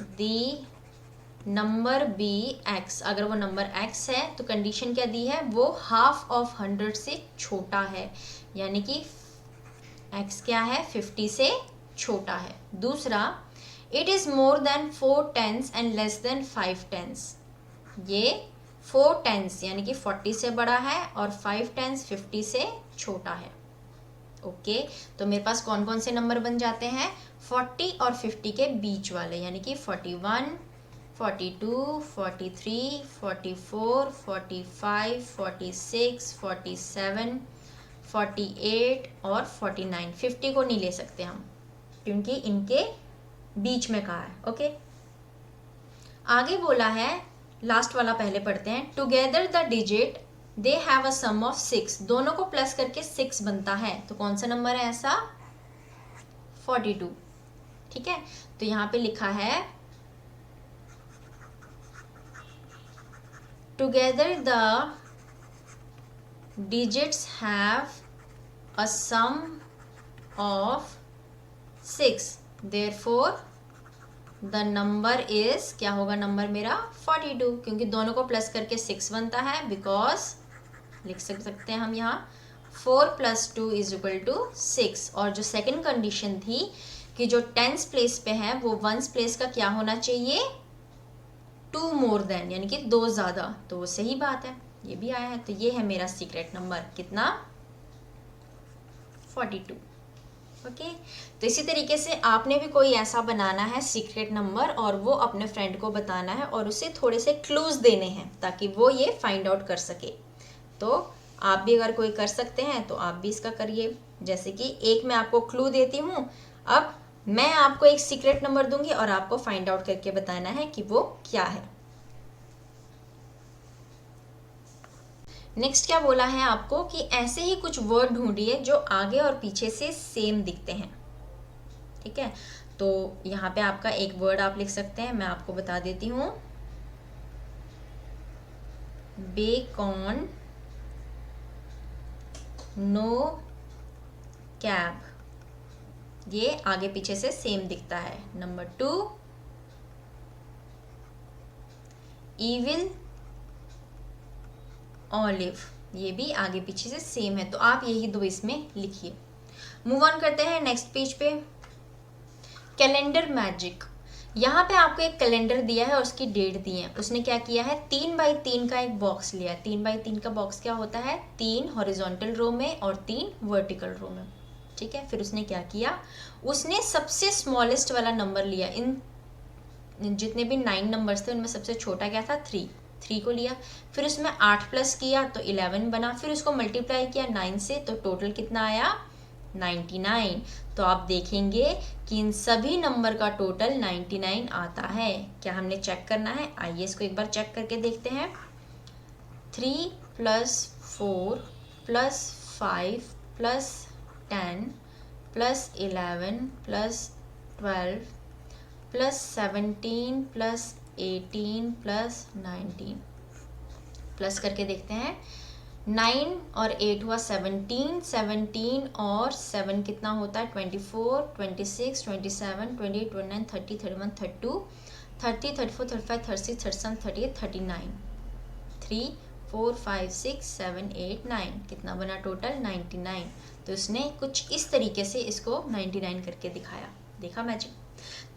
the number be x, अगर वो नंबर x है तो कंडीशन क्या दी है, वो हाफ ऑफ 100 से छोटा है, यानी कि x क्या है 50 से छोटा है। दूसरा it is more than 4 tens and less than 5 tens, ये 4 टेंस यानी कि 40 से बड़ा है और 5 टेंस 50 से छोटा है, ओके। तो मेरे पास कौन कौन से नंबर बन जाते हैं, 40 और 50 के बीच वाले, यानी कि 41, 42, 43, 44, 45, 46, 47, 48 और 49। 50 को नहीं ले सकते हम क्योंकि इनके बीच में कहा है, ओके। आगे बोला है, लास्ट वाला पहले पढ़ते हैं, together the digit they have a sum of 6, दोनों को प्लस करके 6 बनता है। तो कौन सा नंबर है ऐसा, 42, ठीक है। तो यहाँ पे लिखा है together the digits have a sum of 6, therefore the number is, क्या होगा नंबर मेरा 42, क्योंकि दोनों को प्लस करके 6 बनता है। बिकॉज लिख सकते हैं हम यहाँ 4 + 2 = 6। और जो सेकंड कंडीशन थी कि जो टेंस प्लेस पे है वो वंस प्लेस का क्या होना चाहिए, 2 मोर देन, यानी कि 2 ज़्यादा, तो वो सही बात है, ये भी आया है। तो ये है मेरा सीक्रेट नंबर, कितना 42, ओके। तो इसी तरीके से आपने भी कोई ऐसा बनाना है सीक्रेट नंबर और वो अपने फ्रेंड को बताना है और उसे थोड़े से क्लूज देने हैं ताकि वो ये फाइंड आउट कर सके। तो आप भी अगर कोई कर सकते हैं तो आप भी इसका करिए। जैसे कि एक मैं आपको क्लू देती हूँ, अब मैं आपको एक सीक्रेट नंबर दूंगी और आपको फाइंड आउट करके बताना है कि वो क्या है। नेक्स्ट क्या बोला है आपको कि ऐसे ही कुछ वर्ड ढूंढिए जो आगे और पीछे से सेम दिखते हैं। ठीक है, तो यहाँ पे आपका एक वर्ड आप लिख सकते हैं, मैं आपको बता देती हूँ, बेकॉन नो कैब, ये आगे पीछे से सेम दिखता है। नंबर 2, इविल ऑलिव, ये भी आगे पीछे से सेम है। तो आप यही दो इसमें लिखिए। मूव ऑन करते हैं नेक्स्ट पेज पे। कैलेंडर मैजिक, यहाँ पे आपको एक कैलेंडर दिया है और उसकी डेट दी है। उसने क्या किया है, 3x3 का एक बॉक्स लिया है। 3x3 का बॉक्स क्या होता है, 3 हॉरिजॉन्टल रो में और 3 वर्टिकल रो में। ठीक है, फिर उसने क्या किया, उसने सबसे स्मॉलेस्ट वाला नंबर लिया। इन जितने भी 9 नंबर्स थे उनमें सबसे छोटा क्या था, 3 को लिया। फिर उसमें 8 प्लस किया तो 11 बना। फिर उसको मल्टीप्लाई किया 9 से तो टोटल कितना आया, 99। तो आप देखेंगे कि इन सभी नंबर का टोटल 99 आता है। क्या हमने चेक करना है, आइए इसको एक बार चेक करके देखते हैं। 3 + 4 + 5 + 10 + 11 + 12 + 17 + 18 + 19 प्लस करके देखते हैं। 9 और 8 हुआ 17, 17 और 7 कितना होता है, 24, 26, 27, 28, 29, 30, 31, 32, 30, 34, 35, 36, 37, 38, 39, 3, 4, 5, 6, 7, 8, 9 कितना बना टोटल, 99। तो उसने कुछ इस तरीके से इसको 99 करके दिखाया। देखा मैजिक।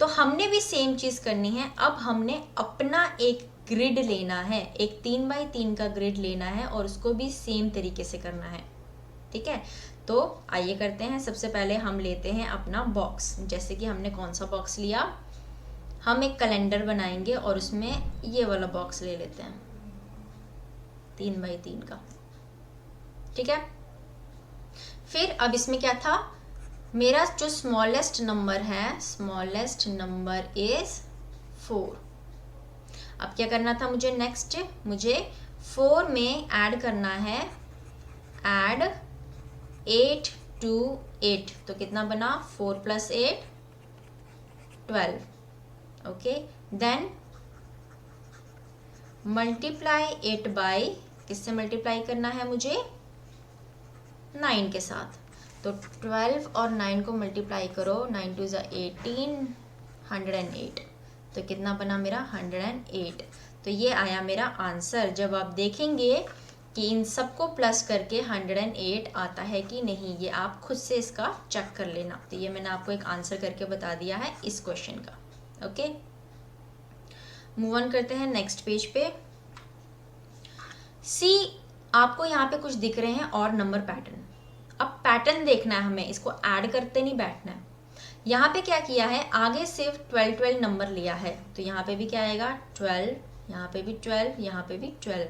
तो हमने भी सेम चीज करनी है। अब हमने अपना एक ग्रिड लेना है, एक 3x3 का ग्रिड लेना है और उसको भी सेम तरीके से करना है। ठीक है, तो आइए करते हैं। सबसे पहले हम लेते हैं अपना बॉक्स। जैसे कि हमने कौन सा बॉक्स लिया, हम एक कैलेंडर बनाएंगे और उसमें ये वाला बॉक्स ले लेते हैं 3x3 का। ठीक है, फिर अब इसमें क्या था, मेरा जो स्मॉलेस्ट नंबर है, स्मॉलेस्ट नंबर इज 4। अब क्या करना था मुझे, नेक्स्ट मुझे 4 में ऐड करना है, ऐड 8 to 8 तो कितना बना, 4 + 8 12। ओके, देन मल्टीप्लाई 8 बाई, किससे मल्टीप्लाई करना है मुझे, 9 के साथ। तो 12 और 9 को मल्टीप्लाई करो, 9 2 = 18, 108 तो कितना बना मेरा, 108। तो ये आया मेरा आंसर। जब आप देखेंगे कि इन सबको प्लस करके 108 आता है कि नहीं, ये आप खुद से इसका चेक कर लेना। तो ये मैंने आपको एक आंसर करके बता दिया है इस क्वेश्चन का। ओके, मूव ऑन करते हैं नेक्स्ट पेज पे। सी, आपको यहाँ पे कुछ दिख रहे हैं और नंबर पैटर्न। अब पैटर्न देखना है हमें, इसको ऐड करते नहीं बैठना है। यहाँ पे क्या किया है, आगे सिर्फ 12 नंबर लिया है तो यहाँ पे भी क्या आएगा, 12, यहाँ पे भी 12, यहाँ पे भी 12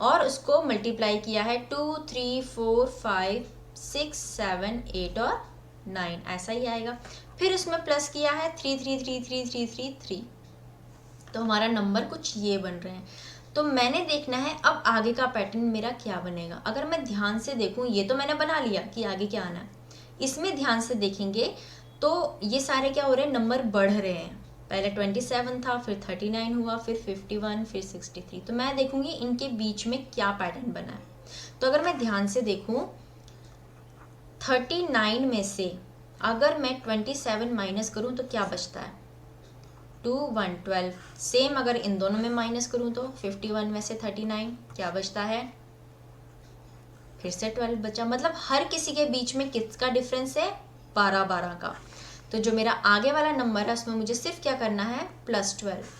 और उसको मल्टीप्लाई किया है 2, 3, 4, 5, 6, 7, 8 और 9, ऐसा ही आएगा। फिर उसमें प्लस किया है 3, 3, 3, 3, 3, 3, 3 तो हमारा नंबर कुछ ये बन रहे हैं। तो मैंने देखना है अब आगे का पैटर्न मेरा क्या बनेगा। अगर मैं ध्यान से देखूं, ये तो मैंने बना लिया कि आगे क्या आना है, इसमें ध्यान से देखेंगे तो ये सारे क्या हो रहे हैं, नंबर बढ़ रहे हैं। पहले 27 था, फिर 39 हुआ, फिर 51, फिर 63। तो मैं देखूंगी इनके बीच में क्या पैटर्न बना है। तो अगर मैं ध्यान से देखूं, 39 में से अगर मैं 27 माइनस करूं तो क्या बचता है, 2, 1, 12। सेम अगर इन दोनों में माइनस करूं तो 51 में से 39 क्या बचता है, फिर से 12 बचा। मतलब हर किसी के बीच में किसका डिफरेंस है, 12 का। तो जो मेरा आगे वाला नंबर है उसमें मुझे सिर्फ क्या करना है, +12।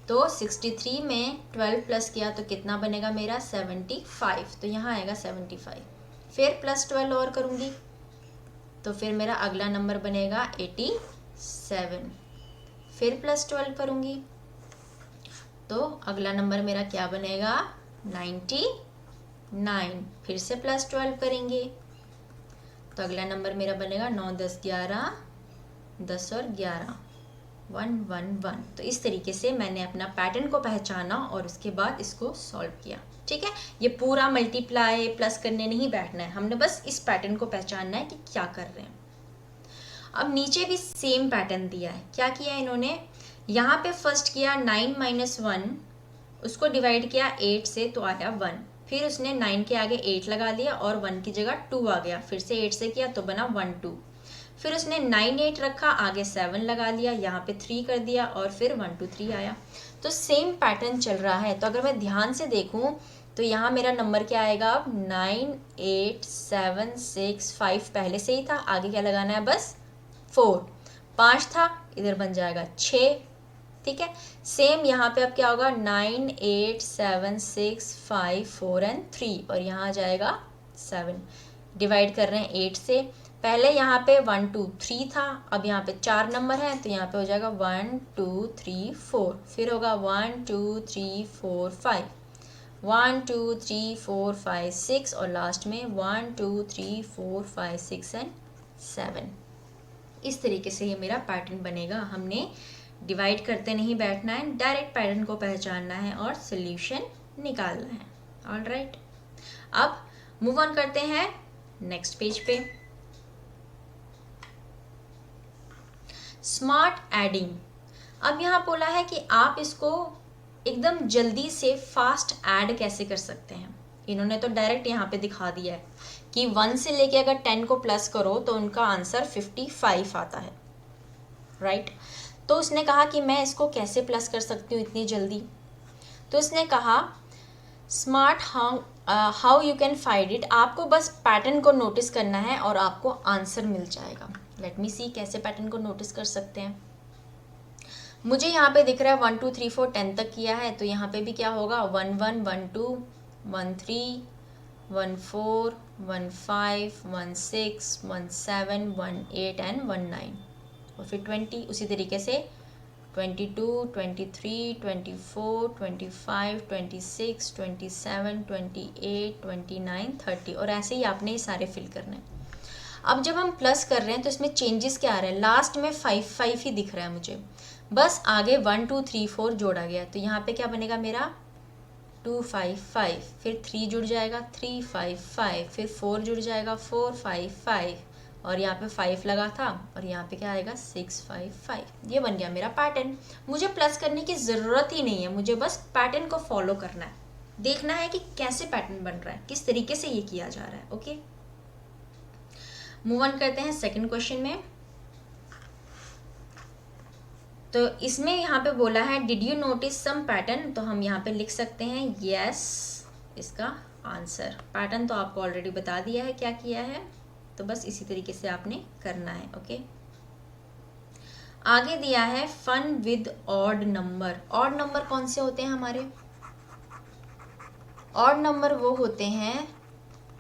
तो 63 में 12 प्लस किया तो कितना बनेगा मेरा, 75। तो यहाँ आएगा 75। फिर +12 और करूँगी तो फिर मेरा अगला नंबर बनेगा 87। फिर +12 करूँगी तो अगला नंबर मेरा क्या बनेगा, 92। 9, फिर से प्लस 12 करेंगे तो अगला नंबर मेरा बनेगा 9, 10, 11, 10 और 11, 1, 1, 1। तो इस तरीके से मैंने अपना पैटर्न को पहचाना और उसके बाद इसको सॉल्व किया। ठीक है, ये पूरा मल्टीप्लाई प्लस करने नहीं बैठना है, हमने बस इस पैटर्न को पहचानना है कि क्या कर रहे हैं। अब नीचे भी सेम पैटर्न दिया है। क्या किया इन्होंने, यहाँ पे फर्स्ट किया 9 - 1, उसको डिवाइड किया 8 से तो आया 1, फिर उसने 9 के आगे 8 लगा लिया और 1 की जगह 2 आ गया, फिर से 8 से किया तो बना 1, 2, फिर उसने 9, 8 रखा, आगे 7 लगा लिया, यहाँ पे 3 कर दिया और फिर 1, 2, 3 आया। तो सेम पैटर्न चल रहा है। तो अगर मैं ध्यान से देखूं तो यहाँ मेरा नंबर क्या आएगा, अब 9, 8, 7, 6, 5 पहले से ही था, आगे क्या लगाना है, बस 4, 5 था, इधर बन जाएगा 6। ठीक है, सेम यहाँ पे अब क्या होगा, 9, 8, 7, 6, 5, 4 एंड 3 और यहाँ आ जाएगा 7। डिवाइड कर रहे हैं 8 से, पहले यहाँ पे 1, 2, 3 था, अब यहाँ पे 4 नंबर है तो यहाँ पे हो जाएगा 1, 2, 3, 4, फिर होगा 1, 2, 3, 4, 5, 1, 2, 3, 4, 5, 6 और लास्ट में 1, 2, 3, 4, 5, 6 एंड 7। इस तरीके से ये मेरा पैटर्न बनेगा। हमने डिवाइड करते नहीं बैठना है, डायरेक्ट पैटर्न को पहचानना है और सॉल्यूशन निकालना है। ऑल राइट, अब मूव ऑन करते हैं नेक्स्ट पेज पे। Smart adding. अब यहाँ बोला है कि आप इसको एकदम जल्दी से फास्ट ऐड कैसे कर सकते हैं। इन्होंने तो डायरेक्ट यहाँ पे दिखा दिया है कि 1 से लेके अगर 10 को प्लस करो तो उनका आंसर 55 आता है, राइट। तो उसने कहा कि मैं इसको कैसे प्लस कर सकती हूँ इतनी जल्दी। तो उसने कहा smart how you can find it. आपको बस पैटर्न को नोटिस करना है और आपको आंसर मिल जाएगा। लेट मी सी कैसे पैटर्न को नोटिस कर सकते हैं। मुझे यहाँ पे दिख रहा है 1, 2, 3, 4, 10 तक किया है, तो यहाँ पे भी क्या होगा 1, 1, 1, 2, 1, 3, 1, 4, 1, 5, 1, 6, 1, 7, 1, 8 एंड 1, 9 और फिर 20। उसी तरीके से 22, 23, 24, 25, 26, 27, 28, 29, 30 और ऐसे ही आपने ये सारे फिल करने हैं। अब जब हम प्लस कर रहे हैं तो इसमें चेंजेस क्या आ रहे हैं, लास्ट में 5, 5 ही दिख रहा है मुझे, बस आगे 1, 2, 3, 4 जोड़ा गया। तो यहाँ पे क्या बनेगा मेरा 2, 5, 5, फिर 3 जुड़ जाएगा 3, 5, 5, फिर 4 जुड़ जाएगा 4, 5, 5 और यहाँ पे 5 लगा था और यहाँ पे क्या आएगा 6, 5, 5। ये बन गया मेरा पैटर्न। मुझे प्लस करने की ज़रूरत ही नहीं है, मुझे बस पैटर्न को फॉलो करना है, देखना है कि कैसे पैटर्न बन रहा है, किस तरीके से ये किया जा रहा है। ओके, मूव ऑन करते हैं सेकंड क्वेश्चन में। तो इसमें यहाँ पे बोला है did you notice some pattern, तो हम यहाँ पे लिख सकते हैं यस इसका आंसर। पैटर्न तो आपको ऑलरेडी बता दिया है क्या किया है, तो बस इसी तरीके से आपने करना है। ओके, आगे दिया है fun with odd number. Odd number कौन से होते हैं हमारे, ऑड नंबर वो होते हैं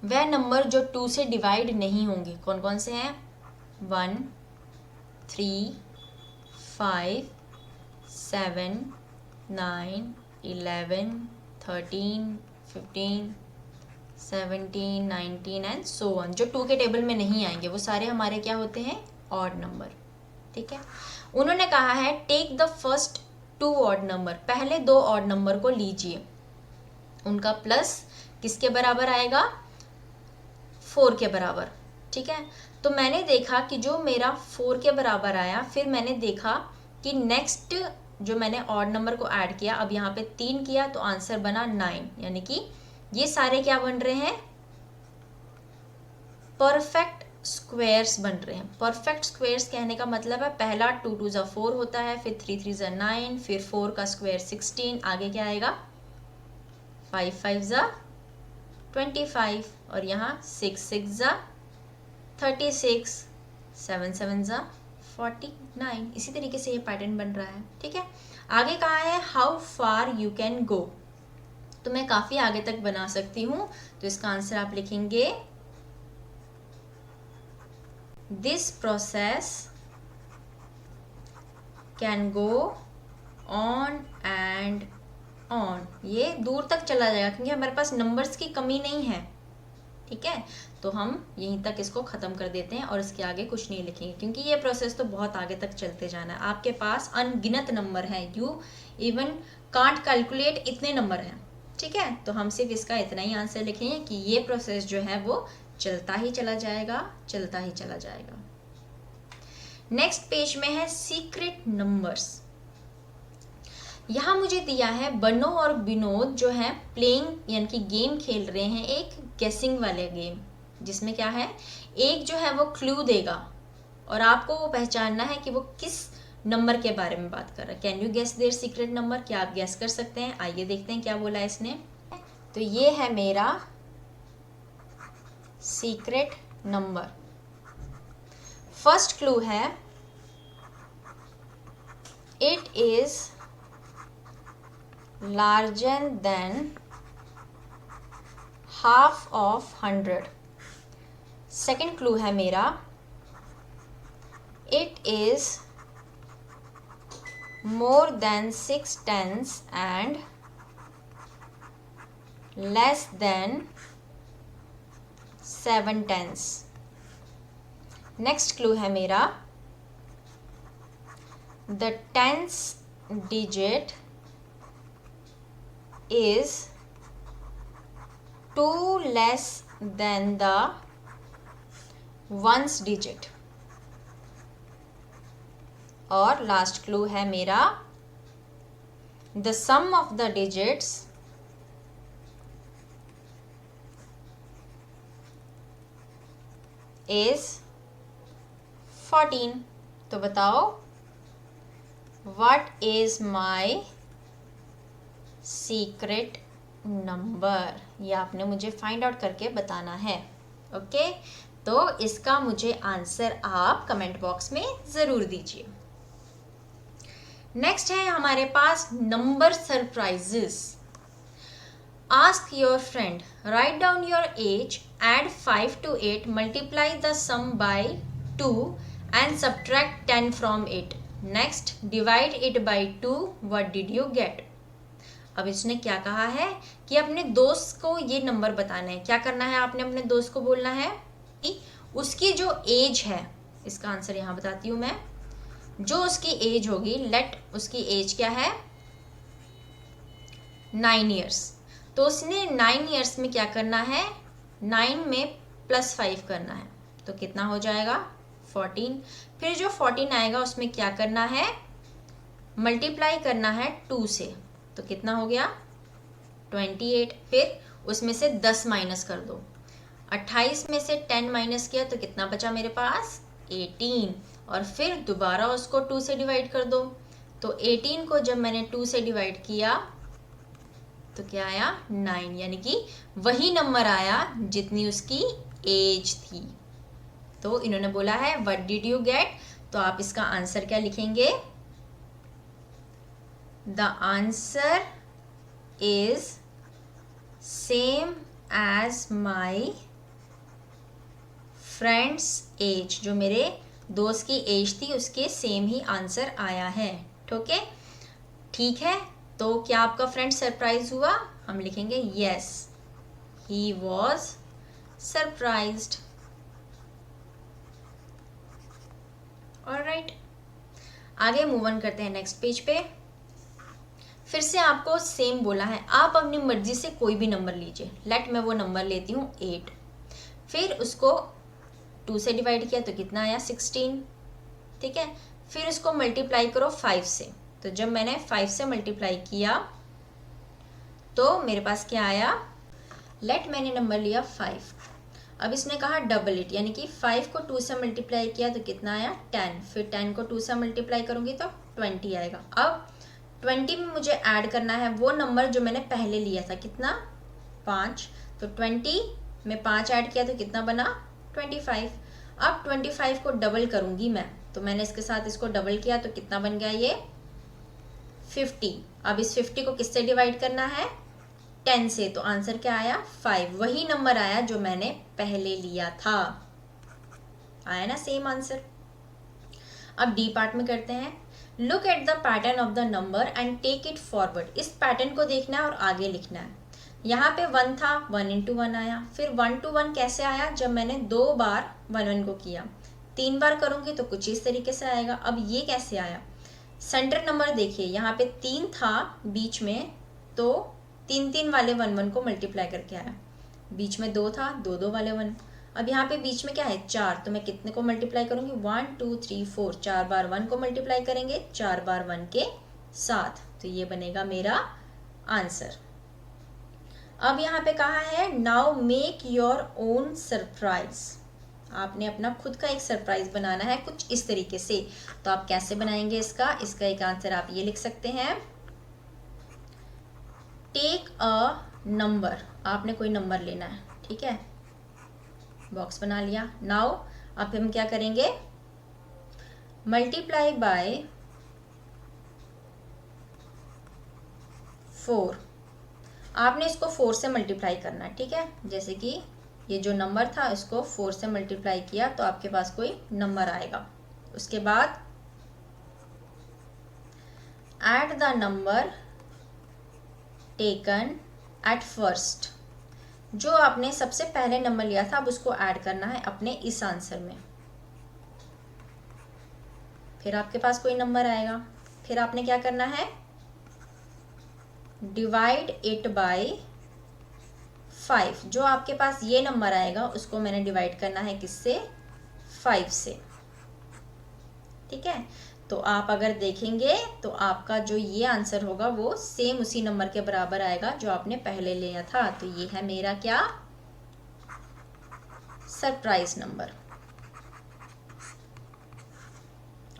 वह नंबर जो 2 से डिवाइड नहीं होंगे। कौन कौन से हैं, 1, 3, 5, 7, 9, 11, 13, 15, 17, 19 एंड सो ऑन। जो 2 के टेबल में नहीं आएंगे वो सारे हमारे क्या होते हैं, ऑड नंबर। ठीक है, उन्होंने कहा है take the first 2 odd number, पहले 2 ऑड नंबर को लीजिए, उनका प्लस किसके बराबर आएगा, 4 के बराबर। ठीक है, तो मैंने देखा कि जो मेरा 4 के बराबर आया, फिर मैंने देखा कि नेक्स्ट जो मैंने ऑड नंबर को ऐड किया, अब यहाँ पे 3 किया तो आंसर बना 9, यानी कि ये सारे क्या बन रहे हैं, परफेक्ट स्क्वायर्स बन रहे हैं। परफेक्ट स्क्वायर्स कहने का मतलब है पहला 2, 2 ज़ा 4 होता है, फिर 3, 3 ज़ा 9, फिर 4 का स्क्वायर 16, आगे क्या आएगा 5, 5 ज़ा 25 और यहाँ 6, 6 ज़ा 36, 7, 7 ज़ा 49। इसी तरीके से ये पैटर्न बन रहा है। ठीक है, आगे कहा है how far you can go, तो मैं काफ़ी आगे तक बना सकती हूँ, तो इसका आंसर आप लिखेंगे this process can go on and on, ये दूर तक चला जाएगा क्योंकि हमारे पास नंबर्स की कमी नहीं है, ठीक है। तो हम यहीं तक इसको ख़त्म कर देते हैं और इसके आगे कुछ नहीं लिखेंगे क्योंकि ये प्रोसेस तो बहुत आगे तक चलते जाना है। आपके पास अनगिनत नंबर है, यू इवन कांट कैलकुलेट, इतने नंबर हैं, ठीक है। तो हम सिर्फ इसका इतना ही आंसर लिखेंगे कि ये प्रोसेस जो है वो चलता ही चला जाएगा, चलता ही चला जाएगा। नेक्स्ट पेज में है सीक्रेट नंबर्स। यहाँ मुझे दिया है बनो और विनोद जो है प्लेइंग यानी कि गेम खेल रहे हैं, एक गेसिंग वाले गेम, जिसमें क्या है, एक जो है वो क्लू देगा और आपको वो पहचानना है कि वो किस नंबर के बारे में बात कर रहा है। Can you guess their secret number, क्या आप गेस कर सकते हैं? आइए देखते हैं क्या बोला है इसने। तो ये है मेरा सीक्रेट नंबर। फर्स्ट क्लू है it is larger than half of 100। Second clue है मेरा it is more than 6 tens and less than 7 tens। Next clue है मेरा the tens digit is 2 less than the ones digit। और last clue है मेरा the sum of the digits is 14। तो बताओ what is my secret number, ये आपने मुझे फाइंड आउट करके बताना है। ओके, तो इसका मुझे आंसर आप कमेंट बॉक्स में ज़रूर दीजिए। नेक्स्ट है हमारे पास number surprises. Ask your friend, write down your age, add 5 to 8, multiply the sum by 2 and subtract 10 from it. Next, divide it by 2, what did you get. अब इसने क्या कहा है कि अपने दोस्त को ये नंबर बताना है। क्या करना है, आपने अपने दोस्त को बोलना है कि उसकी जो एज है, इसका आंसर यहाँ बताती हूँ मैं, जो उसकी एज होगी, लेट उसकी एज क्या है, 9 ईयर्स। तो उसने 9 ईयर्स में क्या करना है, 9 में +5 करना है, तो कितना हो जाएगा 14। फिर जो 14 आएगा उसमें क्या करना है, मल्टीप्लाई करना है 2 से, तो कितना हो गया 28। फिर उसमें से 10 माइनस कर दो, 28 में से 10 माइनस किया तो कितना बचा मेरे पास 18। और फिर दोबारा उसको 2 से डिवाइड कर दो, तो 18 को जब मैंने 2 से डिवाइड किया तो क्या आया 9, यानी कि वही नंबर आया जितनी उसकी एज थी। तो इन्होंने बोला है व्हाट डिड यू गेट, तो आप इसका आंसर क्या लिखेंगे, the answer is same as my friend's age। जो मेरे दोस्त की एज थी उसके सेम ही आंसर आया है। ओके, ठीक है। तो क्या आपका फ्रेंड सरप्राइज हुआ, हम लिखेंगे yes he was surprised। Alright, आगे मूव ऑन करते हैं नेक्स्ट पेज पे। फिर से आपको सेम बोला है, आप अपनी मर्जी से कोई भी नंबर लीजिए। लेट मैं वो नंबर लेती हूँ 8, फिर उसको 2 से डिवाइड किया तो कितना आया 16, ठीक है। फिर उसको मल्टीप्लाई करो 5 से, तो जब मैंने 5 से मल्टीप्लाई किया तो मेरे पास क्या आया, लेट मैंने नंबर लिया 5। अब इसने कहा डबल इट, यानी कि 5 को 2 से मल्टीप्लाई किया तो कितना आया 10, फिर 10 को 2 से मल्टीप्लाई करूँगी तो 20 आएगा। अब 20 में मुझे ऐड करना है वो नंबर जो मैंने पहले लिया था, कितना 5, तो 20 में 5 ऐड किया तो कितना बना 25। अब 25 को डबल करूँगी मैं, तो मैंने इसके साथ इसको डबल किया तो कितना बन गया ये 50। अब इस 50 को किससे डिवाइड करना है 10 से, तो आंसर क्या आया 5, वही नंबर आया जो मैंने पहले लिया था। आया ना सेम आंसर। अब डी पार्ट में करते हैं। Look at the pattern of the number and take it forward. इस पैटर्न को देखना है और आगे लिखना है। यहाँ पे 1 था, 1 into 1 आया। फिर 1 to 1 कैसे आया? जब मैंने 2 बार 1 1 को किया। 3 बार करूँगी तो कुछ इस तरीके से आएगा। अब ये कैसे आया? सेंटर नंबर देखिए, यहाँ पे 3 था बीच में, तो 3 3 वाले 1 1 को मल्टीप्लाई करके आया। बीच में 2 था, 2 2 वाले 1। अब यहाँ पे बीच में क्या है? 4, तो मैं कितने को मल्टीप्लाई करूँगी? 1 2 3 4, 4 बार 1 को मल्टीप्लाई करेंगे 4 बार 1 के साथ, तो ये बनेगा मेरा आंसर। अब यहाँ पे कहा है now make your own surprise. आपने अपना खुद का एक सरप्राइज बनाना है कुछ इस तरीके से। तो आप कैसे बनाएंगे इसका एक आंसर आप ये लिख सकते हैं, टेक अ नंबर। आपने कोई नंबर लेना है, ठीक है, बॉक्स बना लिया। नाउ अब हम क्या करेंगे? Multiply by 4। आपने इसको 4 से मल्टीप्लाई करना है, ठीक है। जैसे कि ये जो नंबर था इसको 4 से मल्टीप्लाई किया तो आपके पास कोई नंबर आएगा। उसके बाद add the number taken at first. जो आपने सबसे पहले नंबर लिया था अब उसको ऐड करना है अपने इस आंसर में। फिर आपके पास कोई नंबर आएगा। फिर आपने क्या करना है? Divide it bye 5। जो आपके पास ये नंबर आएगा उसको मैंने डिवाइड करना है किससे? 5 से, ठीक है। तो आप अगर देखेंगे तो आपका जो ये आंसर होगा वो सेम उसी नंबर के बराबर आएगा जो आपने पहले लिया था। तो ये है मेरा क्या? Surprise number.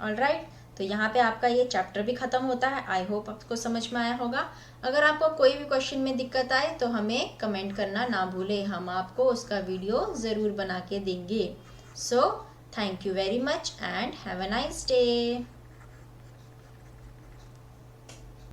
ऑलराइट, तो यहाँ पे आपका ये चैप्टर भी खत्म होता है। आई होप आपको समझ में आया होगा। अगर आपको कोई भी क्वेश्चन में दिक्कत आए तो हमें कमेंट करना ना भूलें, हम आपको उसका वीडियो ज़रूर बना के देंगे। So thank you very much and have a nice day.